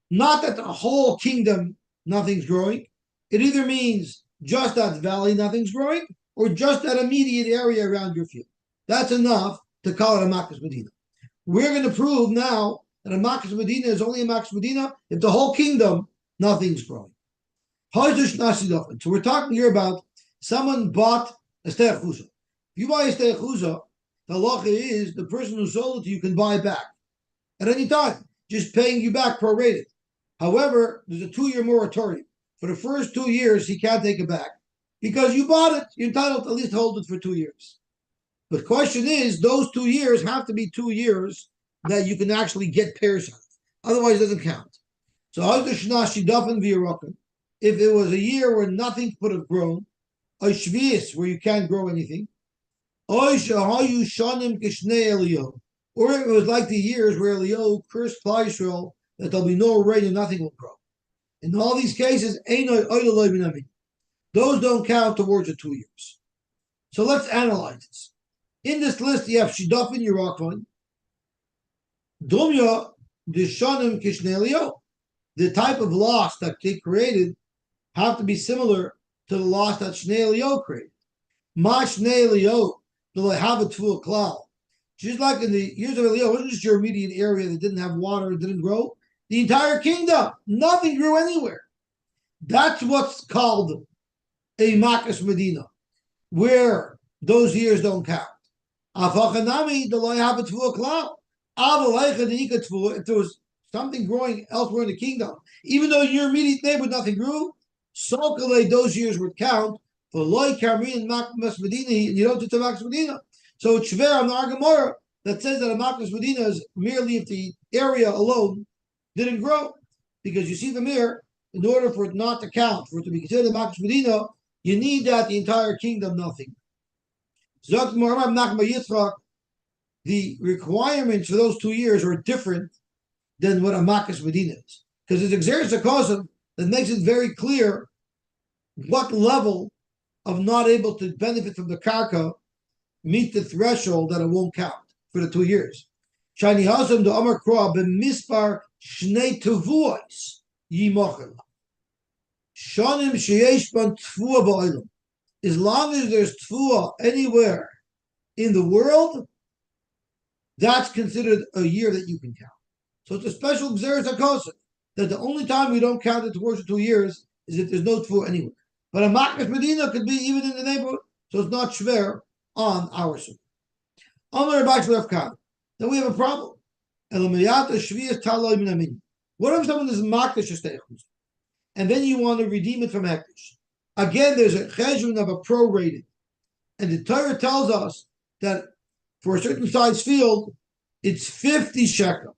Not that the whole kingdom nothing's growing. It either means just that valley nothing's growing, or just that immediate area around your field. That's enough to call it a makas medina. We're going to prove now that a makas medina is only a makas medina if the whole kingdom nothing's growing. So we're talking here about someone bought a steich chuza. If you buy a steich chuza, the halacha is the person who sold it to you can buy it back at any time, just paying you back prorated. However, there's a 2-year moratorium. For the first 2 years, he can't take it back because you bought it. You're entitled to at least hold it for 2 years. But the question is, those 2 years have to be 2 years that you can actually get pairs of. Otherwise, it doesn't count. So, if it was a year where nothing could have grown, a shvius where you can't grow anything, or it was like the years where Eliyahu cursed Klal Yisrael that there'll be no rain and nothing will grow. In all these cases, those don't count towards the 2 years. So let's analyze this. In this list, you have Shidafin Yerakon, Dumya Dishanim Kishnei Eliyahu. The type of loss that they created have to be similar to the loss that Shnei Eliyahu created. Ma Shnei Eliyahu, do they have a Tvua Klal? Just like in the years of Eliyahu, it wasn't just your immediate area that didn't have water, it didn't grow. The entire kingdom, nothing grew anywhere. That's what's called a Makas Medina, where those years don't count. If there was something growing elsewhere in the kingdom, even though your immediate neighbor nothing grew, those years would count for loy kamrin Makas Medina, and you don't do Makas Medina. So it's shver on the Gemara that says that a Makas Medina is merely if the area alone didn't grow, because you see the mirror. In order for it not to count, for it to be considered a Makas Medina, you need that the entire kingdom nothing. The requirements for those 2 years are different than what a Makas Medina is, because it's Exeris HaKosim that makes it very clear what level of not able to benefit from the karka meet the threshold that it won't count for the 2 years. Shani Hasam the Amar Kra b'mispar shnei tevuos yimochel. Shanim sheyesh ban tfua ba'olam. As long as there's tfua anywhere in the world, that's considered a year that you can count. So it's a special Xeris HaKosim that the only time we don't count it towards the 2 years is if there's no tfua anywhere. But a Makas Medina could be even in the neighborhood, so it's not shver on our side. Then we have a problem. What if someone is Makdash Estechus, and then you want to redeem it from Hektish? Again, there's a cheshbon of a prorated, and the Torah tells us that for a certain size field, it's 50 shekel.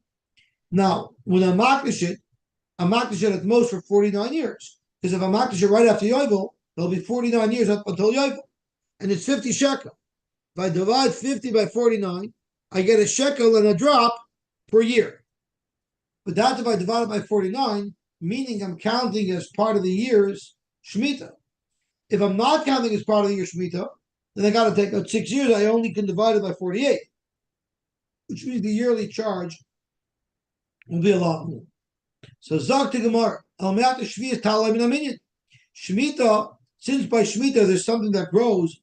Now, when I Makdash it at most for 49 years, because if I Makdash it right after Yovel, there'll be 49 years up until Yovel, and it's 50 shekel. If I divide 50 by 49, I get a shekel and a drop per year. But that's if I divide it by 49, meaning I'm counting as part of the year's Shemitah. If I'm not counting as part of the year's Shemitah, then I got to take out 6 years. I only can divide it by 48, which means the yearly charge will be a lot more. So Zak to Gemara, Shemitah, since by Shemitah there's something that grows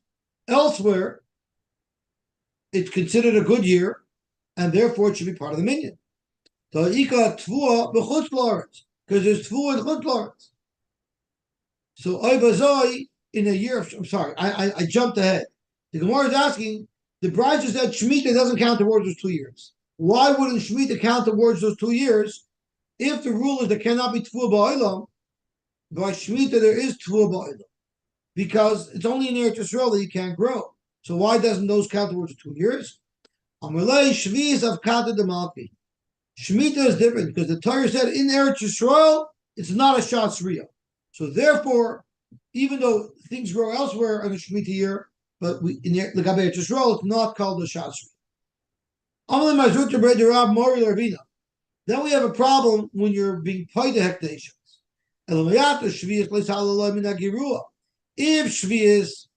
elsewhere, it's considered a good year, and therefore it should be part of the minyan. So Ika Tvua b'chutz la'aretz, because there's Tvua in chutz la'aretz. So Oivazoi in a year of, I'm sorry, I jumped ahead. The Gemara is asking, the Bride just said Shemitah doesn't count towards those 2 years. Why wouldn't Shemitah count towards those 2 years if the rule is there cannot be Tfuah Ba'olam? By Shemitah there is Tfuah Ba'olam. Because it's only in Eretz Yisrael that you can't grow. So why doesn't those count towards the 2 years? Amalei Shvi'is Avkata Demalki. Shemitah is different because the Torah said in Eretz Yisrael it's not a Shatz Riyah. So therefore, even though things grow elsewhere in the Shemitah year, but in the Eretz Yisrael it's not called a Shatz Riyah. Then we have a problem when you're being paid to hekdeshes. If Shvi'is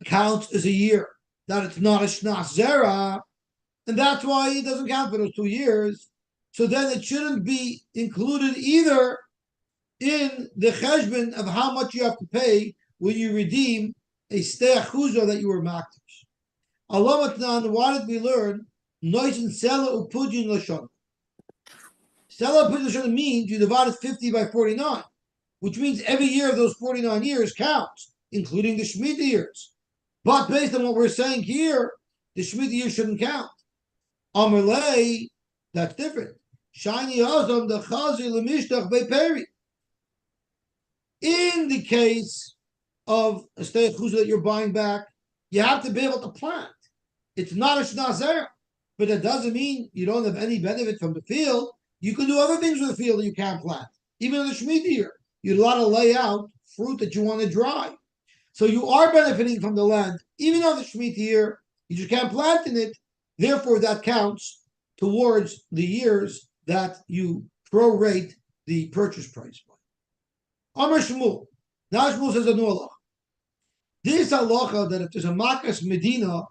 counts as a year, that it's not a Shnas Zera, and that's why it doesn't count for those 2 years, so then it shouldn't be included either in the cheshbon of how much you have to pay when you redeem a stei achuzah that you were makdish. Alamatnan, why did we learn nois and sela upujin lashon? Sela upujin lashon means you divided 50 by 49, which means every year of those 49 years counts, including the Shemitah years. But based on what we're saying here, the Shemitah year shouldn't count. Amalei, that's different. Shiny Azam, the Chazi Lemishtach Beperi. In the case of a stei achuzah that you're buying back, you have to be able to plant. It's not a Shnas Zera, but that doesn't mean you don't have any benefit from the field. You can do other things with the field that you can't plant. Even in the Shemitah year, you're allowed to lay out fruit that you want to dry. So you are benefiting from the land, even though the Shemitah year, you just can't plant in it. Therefore, that counts towards the years that you prorate the purchase price. Amar Shmuel. Now Shmuel says a new halacha. This halacha that if there's a makas medina,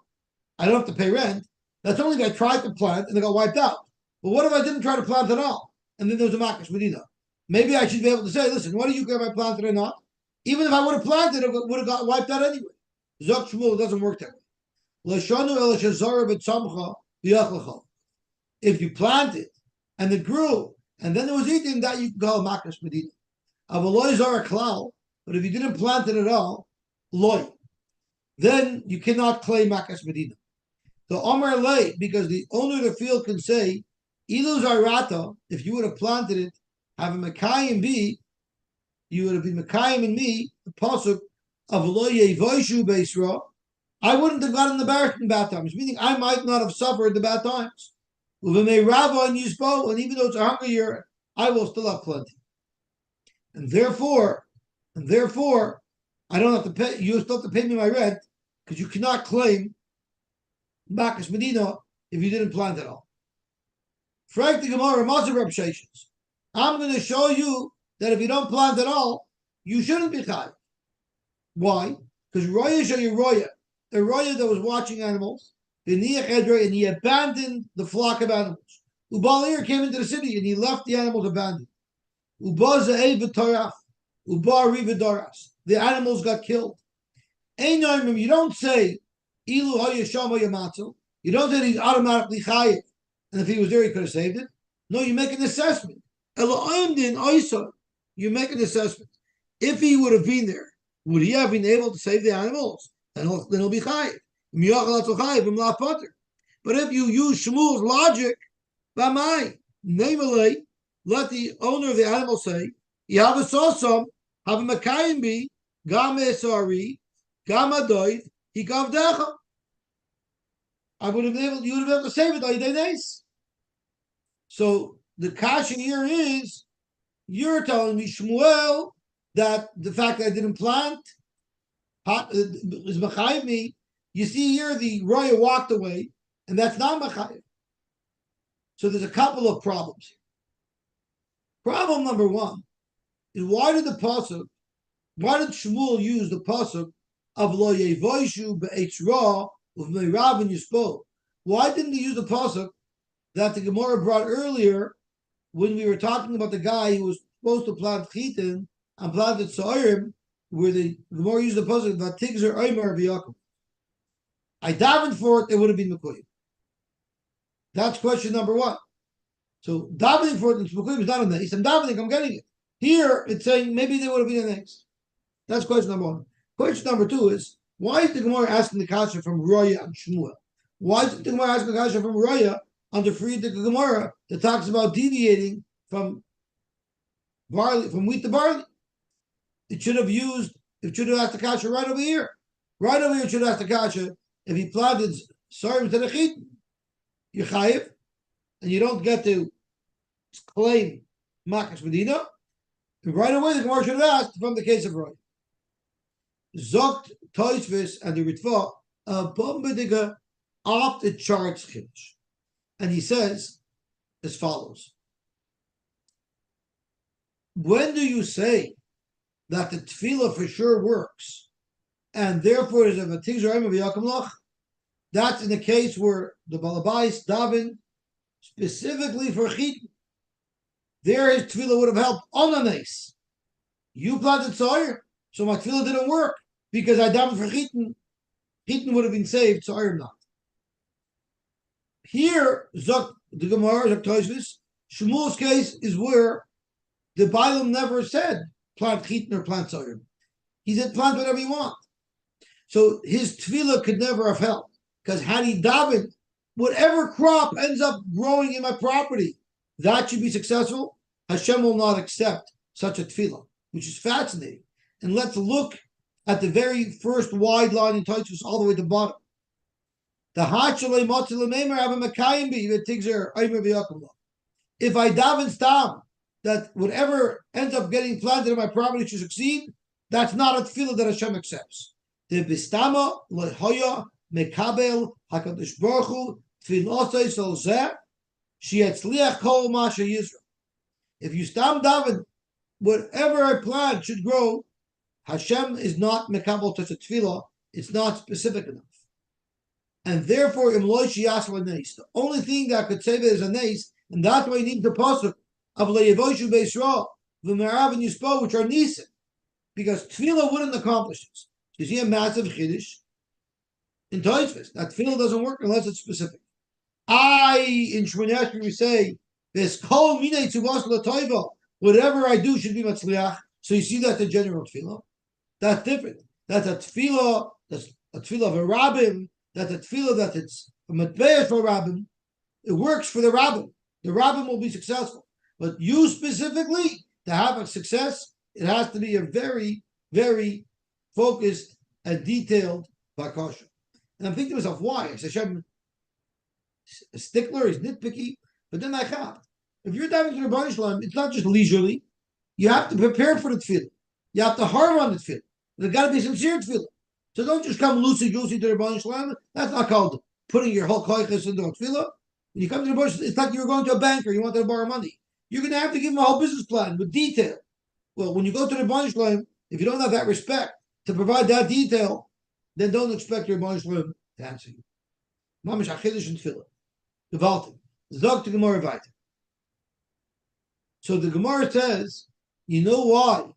I don't have to pay rent. That's only if I tried to plant and they got wiped out. But what if I didn't try to plant at all? And then there's a makas medina. Maybe I should be able to say, listen, what do you care if I planted or not? Even if I would have planted, it would have got wiped out anyway. Zok Shmuel, doesn't work that way. If you planted and it grew and then it was eaten, that you can call makas medina. But if you didn't plant it at all, loy, then you cannot claim makas medina. The Omer lay, because the owner of the field can say, Ilu zarata, if you would have planted it, have a Mekayim be, you would have been Mekayim in me, the pasuk of lo yevoishu beisra, I wouldn't have gotten embarrassed in bad times, meaning I might not have suffered the bad times. Uvemei rava and yisbo, and even though it's a hunger year, I will still have plenty. And therefore, I don't have to pay. You still have to pay me my rent because you cannot claim makas medina if you didn't plant at all. Frank the Gemara, I'm going to show you that if you don't plant at all, you shouldn't be chayav. Why? Because roya shayu roya, a roya that was watching animals, and he abandoned the flock of animals. Ubalir came into the city and he left the animals abandoned. The animals got killed. You don't say you don't say that he's automatically chayiv, and if he was there he could have saved it. No, you make an assessment. You make an assessment. If he would have been there, would he have been able to save the animals? Then he'll be chayiv. But if you use Shmuel's logic, let the owner of the animal say, have a sosam, have a Mekayim be, Gam Esari, Gam Adoid, he gavdecha. You would have been able to save it. So the kasha here is, you're telling me, Shmuel, that the fact that I didn't plant is Mekayim me. You see here, the roya walked away, and that's not Mekayim. So there's a couple of problems here. Problem number one is why did Shmuel use the pasuk of lo yevoishu be'etzra of meirav and yispo? Why didn't he use the pasuk that the Gemara brought earlier when we were talking about the guy who was supposed to plant chitin and planted soirim, where the Gemara used the pasuk that tigzer oimer v'yakum? I davened for it; it would have been mekoyim. That's question number one. So davening for it in mekoyim is not a neis. I'm davening, I'm getting it. Here it's saying maybe they would have been a neis. That's question number one. Question number two is, why is the Gemara asking the kasha from Roya and Shmuel? Why is the Gemara asking the kasha from Roya on the Friedrich Gemara that talks about deviating from barley, from wheat to barley? It should have asked the kasha right over here. Right over here, it should have asked the kasha, if he planted sorry to the chit, you're chayiv, and you don't get to claim Makas Medina. And right away, the Gemara should have asked from the case of Roy. Zokt Toisvis and the Ritva, a bombadiga off the charts chiddush. And he says as follows. When do you say that the tefillah for sure works, and therefore is a tigzar of yakum loch? That's in the case where the balabais daven specifically for chitin. There his tefillah would have helped on the nace. You planted soyer, so my tefillah didn't work because I davened for chitin. Chitin would have been saved, soyer not. Here, the Gemara, Zok Tosfos, Shmuel's case is where the Bailam never said plant chitin or plant soyer. He said plant whatever you want. So his tefillah could never have helped, because had he davened, whatever crop ends up growing in my property, that should be successful. Hashem will not accept such a tefillah, which is fascinating. And let's look at the very first wide line in Tosfos all the way to the bottom. If I daven stam that whatever ends up getting planted in my property should succeed, that's not a tefillah that Hashem accepts. The bistama lehoya mekabel hakadosh baruch hu tefilosei sol zeh sheyetzliach kol masha Yisrael. If you stam daven, whatever I plant should grow. Hashem is not mekabel such a tefillah. It's not specific enough. And therefore, the only thing that could save it is a nace, and that's why you need the pasuk of le'yevoshu be'Yisrael, v'merav and Yispo, which are nisim, because tefillah wouldn't accomplish this. You see a massive chiddush in Tosfos that tefillah doesn't work unless it's specific. In Shemini Esrei we say this kol minei tzuvos l'toiva, whatever I do should be matzliach. So you see that's a general tefillah. That's different. That's a tefillah. That's a tefillah of a rabbin. That's a tefillah that it's a matbeah for rabbin. It works for the rabbin. The rabbin will be successful. But you specifically, to have a success, it has to be a very, very focused and detailed bakasha. And I'm thinking to myself, why? I say, Hashem, a stickler, he's nitpicky. But then I have. If you're diving to the Rebbeinu Shalom, it's not just leisurely. You have to prepare for the tefillah. You have to harm on the tefillah. There's got to be sincere tefillah. So don't just come loosey-goosey to the Rebbeinu Shalom. That's not called putting your whole koiches into a tefillah. When you come to the Rebbeinu Shalom, it's like you're going to a banker, you want to borrow money. You're going to have to give them a whole business plan with detail. Well, when you go to the Rebbeinu Shalom, if you don't have that respect to provide that detail, then don't expect your Rebbeinu Shalom to answer you. Mamish achidish and tefillah. Devaltim. Zog to Gemara weiter. So the Gemara says, you know why?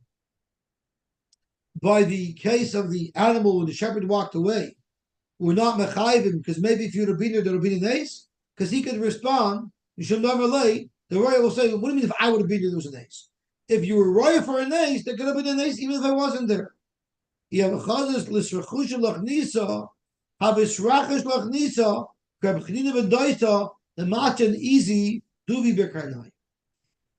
By the case of the animal when the shepherd walked away, we're not mechayvim, because maybe if you would have been there would have been an ace, because he could respond, the royal will say, what do you mean if I would have been there was an ace? If you were royal for an ace, there could have been an ace even if I wasn't there. You have a chazis l'srachush lachnisa, habisrachush lachnisa, krabchnina v'doita, the match and easy duvi bekarnai.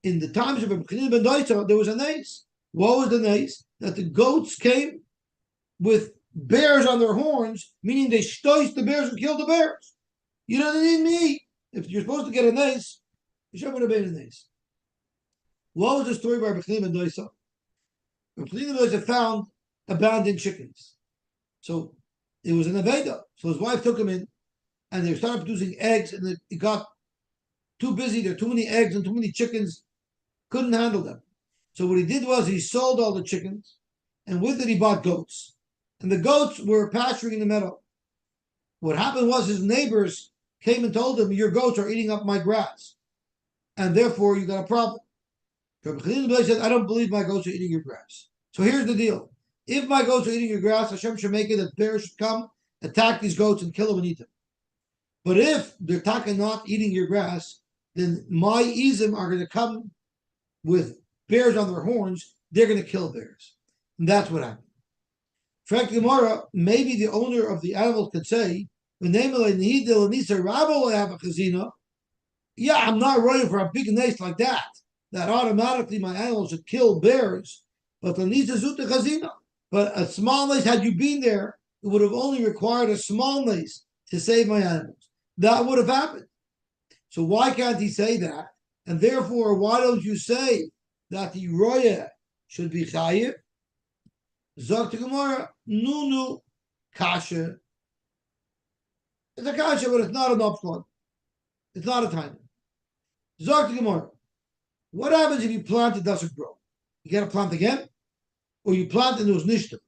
In the times of Rabchanina ben Doita, there was an ace. What was the ace? That the goats came with bears on their horns, meaning they stoiced the bears and killed the bears. You don't need me. If you're supposed to get an ace, you should have been an ace. What was the story by Rabchanina ben Doita? Rabchanina ben Doita found abandoned chickens. So it was an Aveda. So his wife took him in, and they started producing eggs, and it got too busy. There were too many eggs and too many chickens. Couldn't handle them. So what he did was he sold all the chickens, and with it he bought goats. And the goats were pasturing in the meadow. What happened was his neighbors came and told him, your goats are eating up my grass, and therefore you got a problem. Rabbi Chanina said, I don't believe my goats are eating your grass. So here's the deal. If my goats are eating your grass, Hashem should make it that bears should come, attack these goats, and kill them and eat them. But if they're not eating your grass, then my izim are going to come with bears on their horns. They're going to kill bears. And that's what happened. Frank Gemara, maybe the owner of the animal could say, yeah, I'm not royal for a big nest like that. That automatically my animal should kill bears. But a small nest, had you been there, it would have only required a small nest to save my animals. That would have happened. So why can't he say that? And therefore, why don't you say that the roya should be chayiv? Zok to Gemara, nunu kasha. It's a kasha, but it's not an upfront. It's not a time. Zok to Gemara. What happens if you plant it doesn't grow? You got to plant again, or you plant and it was nishta,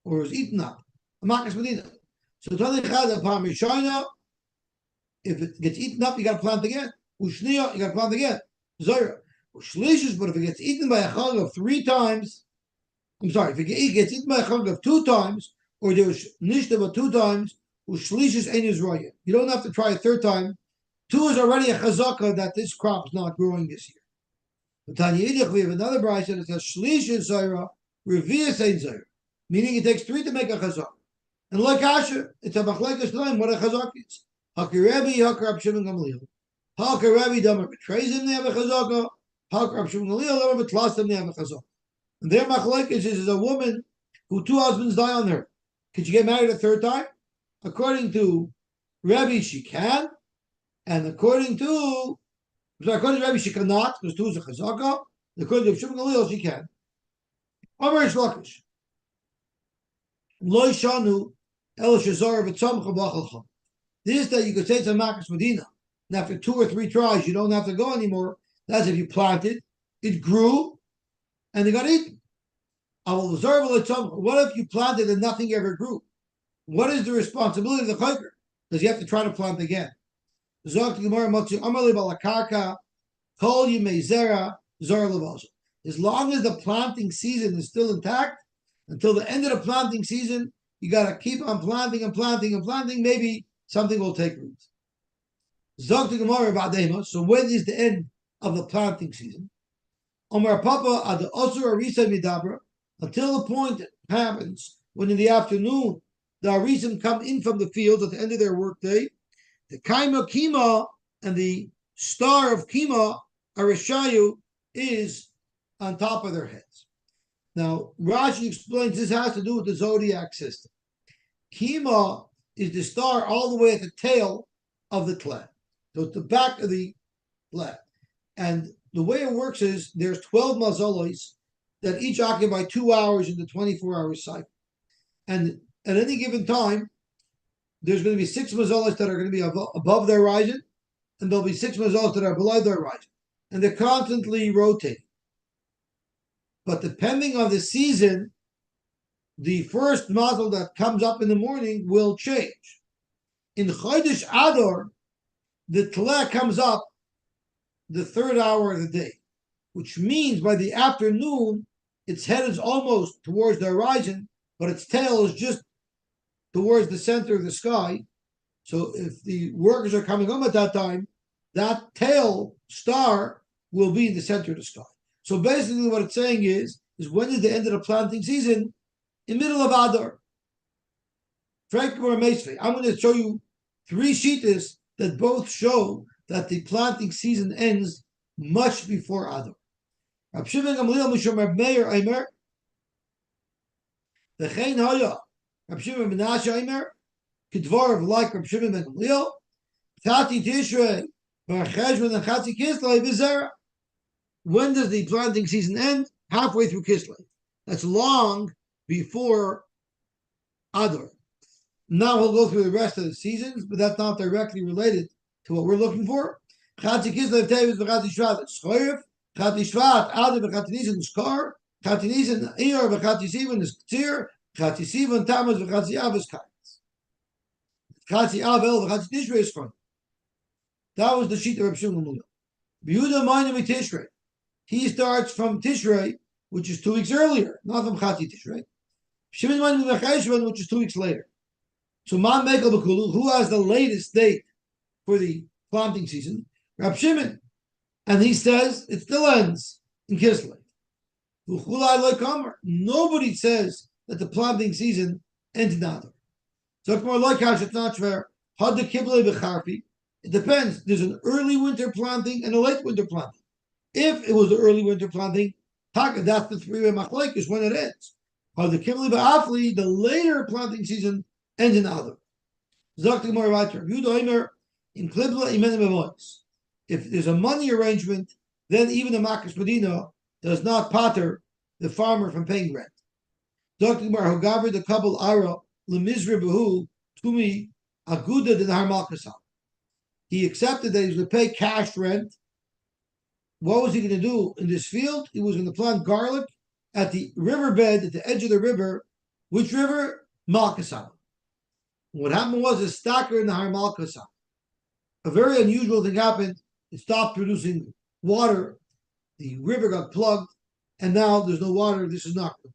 or it was eaten up. Amakas medina. So Tani Chada Parmishayna, if it gets eaten up, you got to plant again. Ushniya, you got to plant again. Zoyra. Ushlishis, but if it gets eaten by a chag of 3 times, if it gets eaten by a chag of 2 times, or there was nishta but 2 times, ushlishis ain't is roya. You don't have to try a 3rd time. 2 is already a chazaka that this crop is not growing this year. But Tanya Idich, we have another brayso that says shlish is zoyra, revius ain't zoyra, meaning it takes 3 to make a chazaka. And like Asher, it's a machlekes time what a chazaka is. Hakir Rebbe, Hakir Rab Shimon Gamliel. Hakir Rebbe, Damar betrays him, they have a chazaka. Hakir Rab Shimon Gamliel, Damar betlas them, they have a chazaka. And their machlekes is a woman who 2 husbands die on her. Could she get married a 3rd time? According to Rebbe, she can. And according to Rebbe, she cannot, because 2 is a chazaka. According to Shimon Gamliel, she can. Amar Shlakish. Lo shanu el shazar v'tzamcha b'achalcha. This that you could say to Makas Medina, and after 2 or 3 tries, you don't have to go anymore. That's if you planted, it grew, and it got eaten. What if you planted and nothing ever grew? What is the responsibility of the chayker? Because you have to try to plant again. As long as the planting season is still intact, until the end of the planting season, you got to keep on planting and planting and planting. Maybe something will take root. So when is the end of the planting season? Omar Papa at the Osur Arisa Midabra, until the point happens when in the afternoon the Arisim come in from the field at the end of their workday. The Kaima Kima and the star of Kima, Arishayu, is on top of their heads. Now, Rashi explains this has to do with the zodiac system. Kima is the star all the way at the tail of the tleh. So it's the back of the tleh. And the way it works is there's 12 mazolos that each occupy 2 hours in the 24-hour cycle. And at any given time, there's going to be 6 mazolos that are going to be above the horizon, and there'll be 6 mazolos that are below the horizon. And they're constantly rotating. But depending on the season, the first mazel that comes up in the morning will change. In Chodesh Adar, the tleh comes up the 3rd hour of the day, which means by the afternoon, its head is almost towards the horizon, but its tail is just towards the center of the sky. So if the workers are coming home at that time, that tail star will be in the center of the sky. So basically what it's saying is when is the end of the planting season? In middle of Adar. Frank or Metzia, I'm going to show you 3 shittas that both show that the planting season ends much before Adar. Rab Shimon Gamliel Mishum Rab Meir Aimer, V'chein Haya, Rab Shimon ben Menashe Aimer, Kedvar like Rab Shimon ben Gamliel, Chati Tishrei, Bar Cheshvan and Chatzi Kislei V'zera. When does the planting season end? Halfway through Kislev. That's long before Adar. Now we'll go through the rest of the seasons, but that's not directly related to what we're looking for. Chatzi Kislev Tevis v'Chatzi Shvat Schoyev, Chatzi Shvat Adar v'Chatzi Nisan Skar, Chatzi Nisan Iyar v'Chatzi Sivan is Ktsir, Chatzi Sivan Tammuz v'Chatzi Av is Kaitz. Chatzi Av El v'Chatzi Tishrei is fun. That was the sheet of Reb Shimon Gamliel. Yehuda Minor Tishrei. He starts from Tishrei, which is 2 weeks earlier, not from Chati Tishrei. Shimon Minor Cheshvan, which is 2 weeks later. So Man Mekel B'Kulu, who has the latest date for the planting season? Rab Shimon. And he says it still ends in Kislev. Nobody says that the planting season ends in Adar. So it's more like how it's not fair. Had the kible becharfi. It depends. There's an early winter planting and a late winter planting. If it was the early winter planting, that's the three-way machlekes when it ends. Had the kible be'afli, the later planting season ends in Adar. Zakti more weiter. Yudoimer in klibla imen bemois. If there's a money arrangement, then even the makas medina does not pater the farmer from paying rent. Zakti more hogaver the kabel ara lemizre behu tumi aguda den har malkasam. He accepted that he was going to pay cash rent. What was he going to do in this field? He was going to plant garlic at the riverbed, at the edge of the river. Which river? Malkasam. What happened was a stacker in the Har Malkasam. A very unusual thing happened. It stopped producing water. The river got plugged, and now there's no water. This is not good.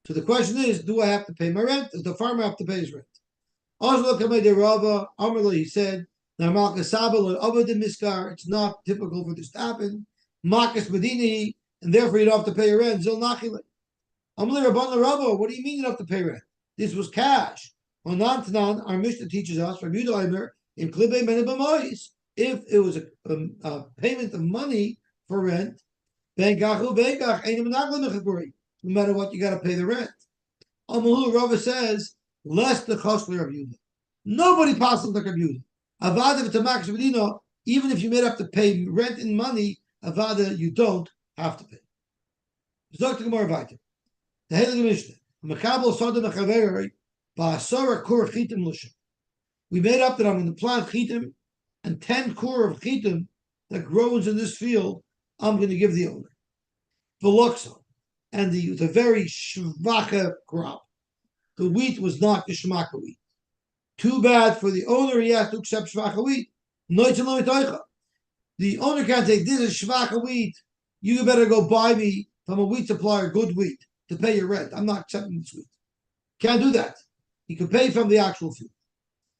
So the question is, do I have to pay my rent? Does the farmer have to pay his rent? He said, it's not typical for this to happen. Makas Medini, and therefore you don't have to pay your rent. What do you mean you don't have to pay rent? This was cash. Our Mishnah teaches us from Yudoimer in Klibe Menebamois. If it was a payment of money for rent, no matter what, you got to pay the rent. Amahu Rava says, less the Chosler of Yudah. Nobody passes like Rabbi Yudah. Avada v'tamakas v'dino, even if you made up to pay rent in money, avada you don't have to pay. Zok to Gemara weiter. The Heilige Mishnah. Mekabel soda mechaverei ba'asara kur chitim l'shem. We made up that I'm going to plant chitim, and 10 kur of chitim that grows in this field, I'm going to give the owner. V'lokso, and the very shvacha crop. The wheat was not the shmaka wheat. Too bad for the owner, he has to accept shvacha wheat. The owner can't say, this is shvacha wheat, you better go buy me from a wheat supplier good wheat to pay your rent. I'm not accepting this wheat. Can't do that. He could pay from the actual field.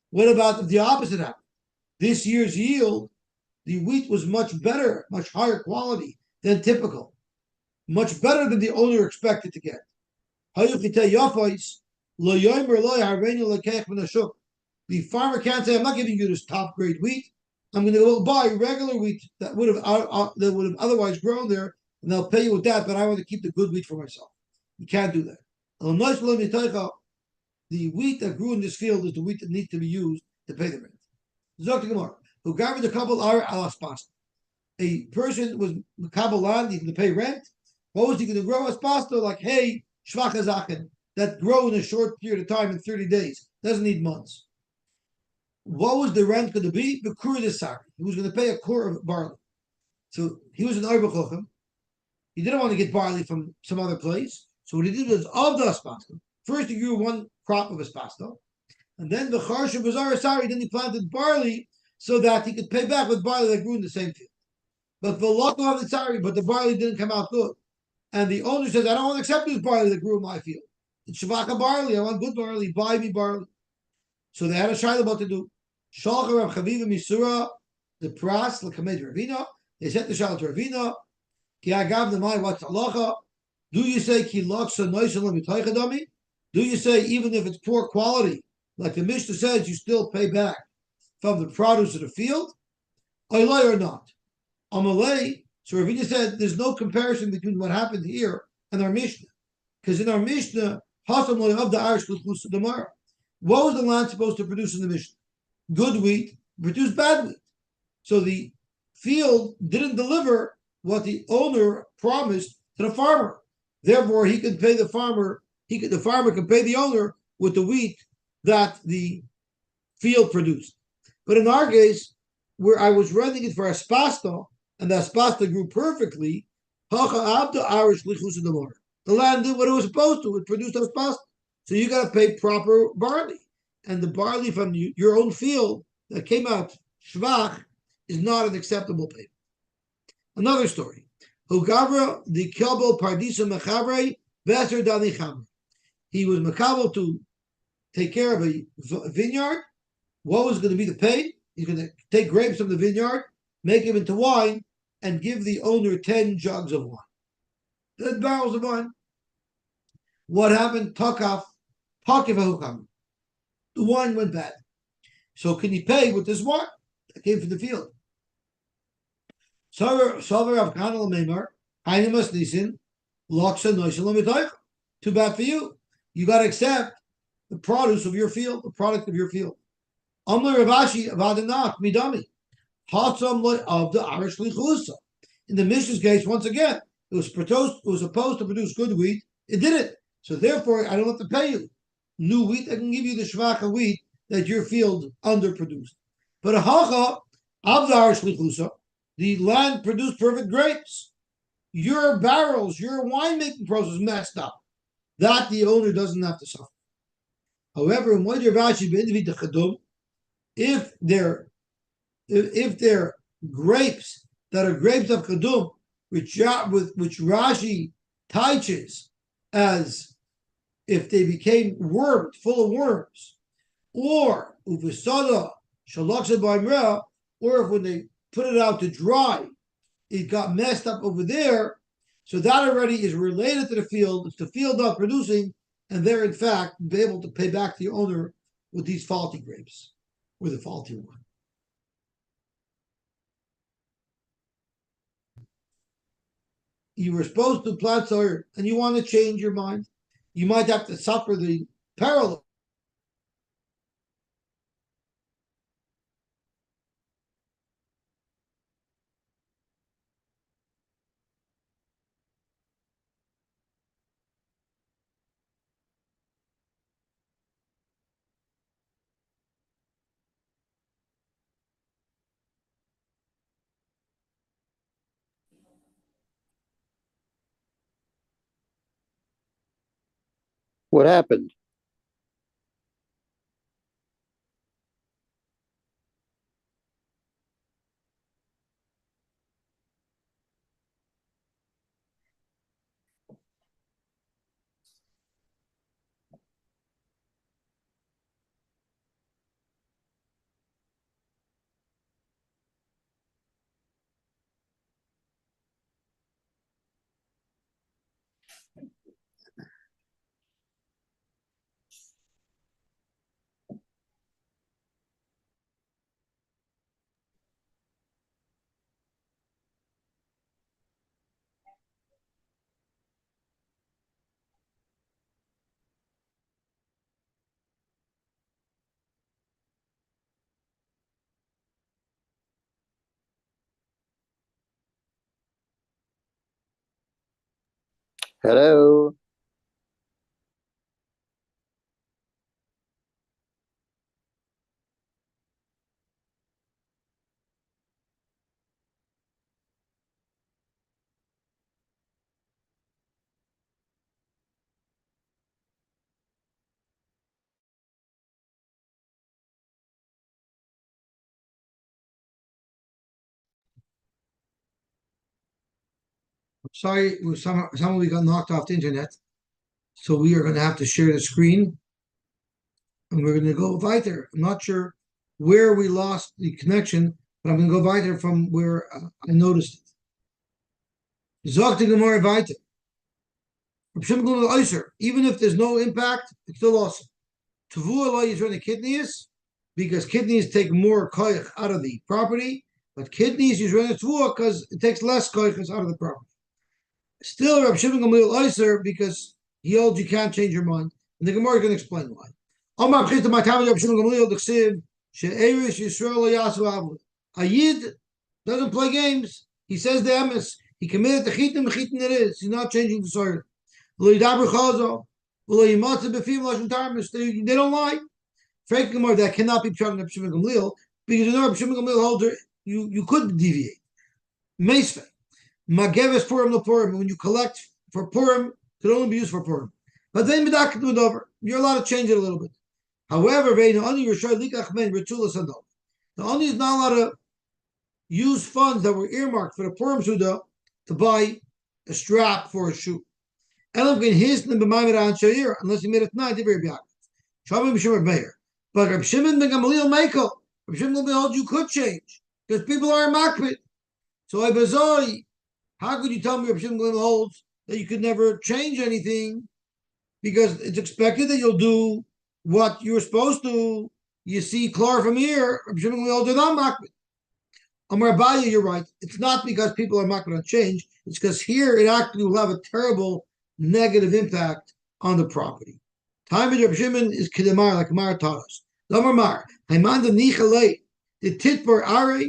What about if the opposite happened? This year's yield, the wheat was much better, much higher quality than typical. Much better than the owner expected to get. The farmer can't say, I'm not giving you this top grade wheat. I'm going to go buy regular wheat that would have otherwise grown there, and they'll pay you with that, but I want to keep the good wheat for myself. You can't do that. The wheat that grew in this field is the wheat that needs to be used to pay the rent. Who gathered the couple are alaspasta. A person was makabel land, he's going to pay rent. What was he going to grow as pasta? Like hay, shvachazachen, that grow in a short period of time in 30 days. Doesn't need months. What was the rent going to be? The kur desari. He was going to pay a kur of barley. So he was an arbechochem. He didn't want to get barley from some other place. So what he did was of the aspasta. First he grew one crop of aspasta, and then the charsha bazar asari. Then he planted barley so that he could pay back with barley that grew in the same field. But the barley didn't come out good. And the owner says, I don't want to accept this barley that grew in my field. It's shavaka barley. I want good barley. Buy me barley. So they had a shayla what to do. Shalcha Rav Chaviva Misura, the pras, l'kamed Ravina. They sent the shayla to Ravina. Ki agav the mai, what's halacha? Do you say ki laksa noisel mitaychadami? Do you say even if it's poor quality, like the Mishnah says, you still pay back from the produce of the field? Oilay or not? Amalei. So Ravina said there's no comparison between what happened here and our Mishnah. Because in our Mishnah, Hasam loy of the Irish l'chus demara. What was the land supposed to produce in the Mishnah? Good wheat produced bad wheat. So the field didn't deliver what the owner promised to the farmer. Therefore, he could pay the farmer. The farmer can pay the owner with the wheat that the field produced. But in our case, where I was renting it for aspasta, and the aspasta grew perfectly, the land did what it was supposed to. It produced aspasta. So you got to pay proper barley. And the barley from your own field that came out shvach is not an acceptable payment. Another story. Hugavra the kabel pardisa mechavrei veser dani chamre. He was makabel to take care of a vineyard. What was going to be the pay? He's going to take grapes from the vineyard, make them into wine, and give the owner 10 jugs of wine. 10 barrels of wine. What happened? Takaf, Pakivahukam. The wine went bad. So can you pay with this wine that came from the field? Sover of Kanal Memar, Hainimas Nisin, Loksa Noishalamitoich. Too bad for you. You got to accept the produce of your field, the product of your field. Amr Ravashi Avadanach Midami. Hatzam of the Irish Lichusa. In the Mishnah's case, once again, it was supposed to produce good wheat. It didn't. So therefore, I don't have to pay you new wheat. I can give you the shvacha wheat that your field underproduced. But a hacha of the Irish Lichusa, the land produced perfect grapes. Your barrels, your winemaking process messed up. That the owner doesn't have to suffer. However, if they're grapes that are grapes of kadum, which Rashi teaches as if they became worms, full of worms, or ufisada shalaksa b'imra, or if when they put it out to dry, it got messed up over there. So that already is related to the field. It's the field not producing, and they're in fact be able to pay back the owner with these faulty grapes, or the faulty one. You were supposed to plant soy, and you want to change your mind. You might have to suffer the peril. What happened? Hello. Sorry, somehow we got knocked off the internet, so we are going to have to share the screen, and we're going to go weiter. I'm not sure where we lost the connection, but I'm going to go weiter from where I noticed it. Zog the Gemara weiter. Even if there's no impact, it's still awesome. Tavua is running kidneys because kidneys take more koich out of the property, but kidneys is running tavua because it takes less koich out of the property. Still, Rab Shimon Gamliel Oyser because he holds you can't change your mind, and the Gemara is going to explain why. A Yid doesn't play games. He says the emes. He committed the chitin it is. He's not changing the soil. They don't lie. Frankly, that cannot be pshat in Reb Shimon Gamliel because you know Reb Shimon Gamliel holder you could deviate. Meisve, Mageves Purim no Purim. When you collect for Purim, it could only be used for Purim. But then you're allowed to change it a little bit. However, the oni is not allowed to use funds that were earmarked for the Purim Suda to buy a strap for a shoe. Unless he made it not but Reb Shimon ben Gamaliel Michael, Reb Shimon ben Gamaliel, you could change because people are makpid. So I bazoi, how could you tell me Reb Shimon ben Gamaliel holds that you could never change anything because it's expected that you'll do what you're supposed to. You see Clara from here, presumably we all do not makbid. Amar Abaye, you're right. It's not because people are makbid on change. It's because here it actually will have a terrible negative impact on the property. Time of Reb Shimon is kedemar, like Mar taught us. Amar Mar, Haimanda nichalei, the titbar are.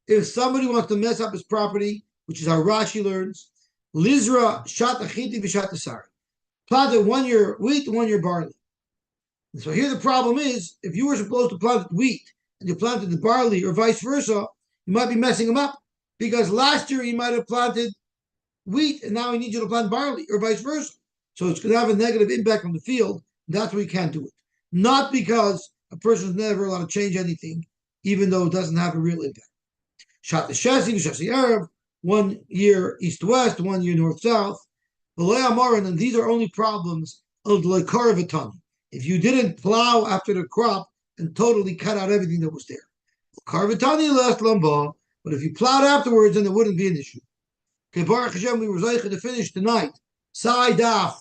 If somebody wants to mess up his property, which is how Rashi learns, Lizra shat achiti v'shat asari. Planted 1 year wheat, 1 year barley. And so here the problem is, if you were supposed to plant wheat and you planted the barley or vice versa, you might be messing them up because last year you might have planted wheat and now he needs you to plant barley or vice versa. So it's going to have a negative impact on the field. That's why you can't do it. Not because a person is never allowed to change anything, even though it doesn't have a real impact. Shat Shasi Arab, 1 year east to west, 1 year north south. And these are only problems of the if you didn't plow after the crop and totally cut out everything that was there. But if you plowed afterwards, then it wouldn't be an issue. Okay, Baruch Hashem, we were zeicha to finish tonight. Sai Daf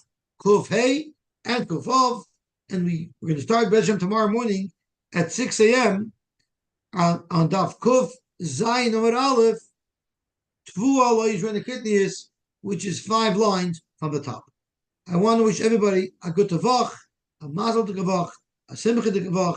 Kuf Hey and Kuf Ov, and we're going to start Beshem tomorrow morning at 6 a.m. on Daf Kuf Zayin Amar Aleph Tvua Lo Yishron Kidneys, which is 5 lines from the top. I want to wish everybody a good tavach, a mazel tov, a simcha tov,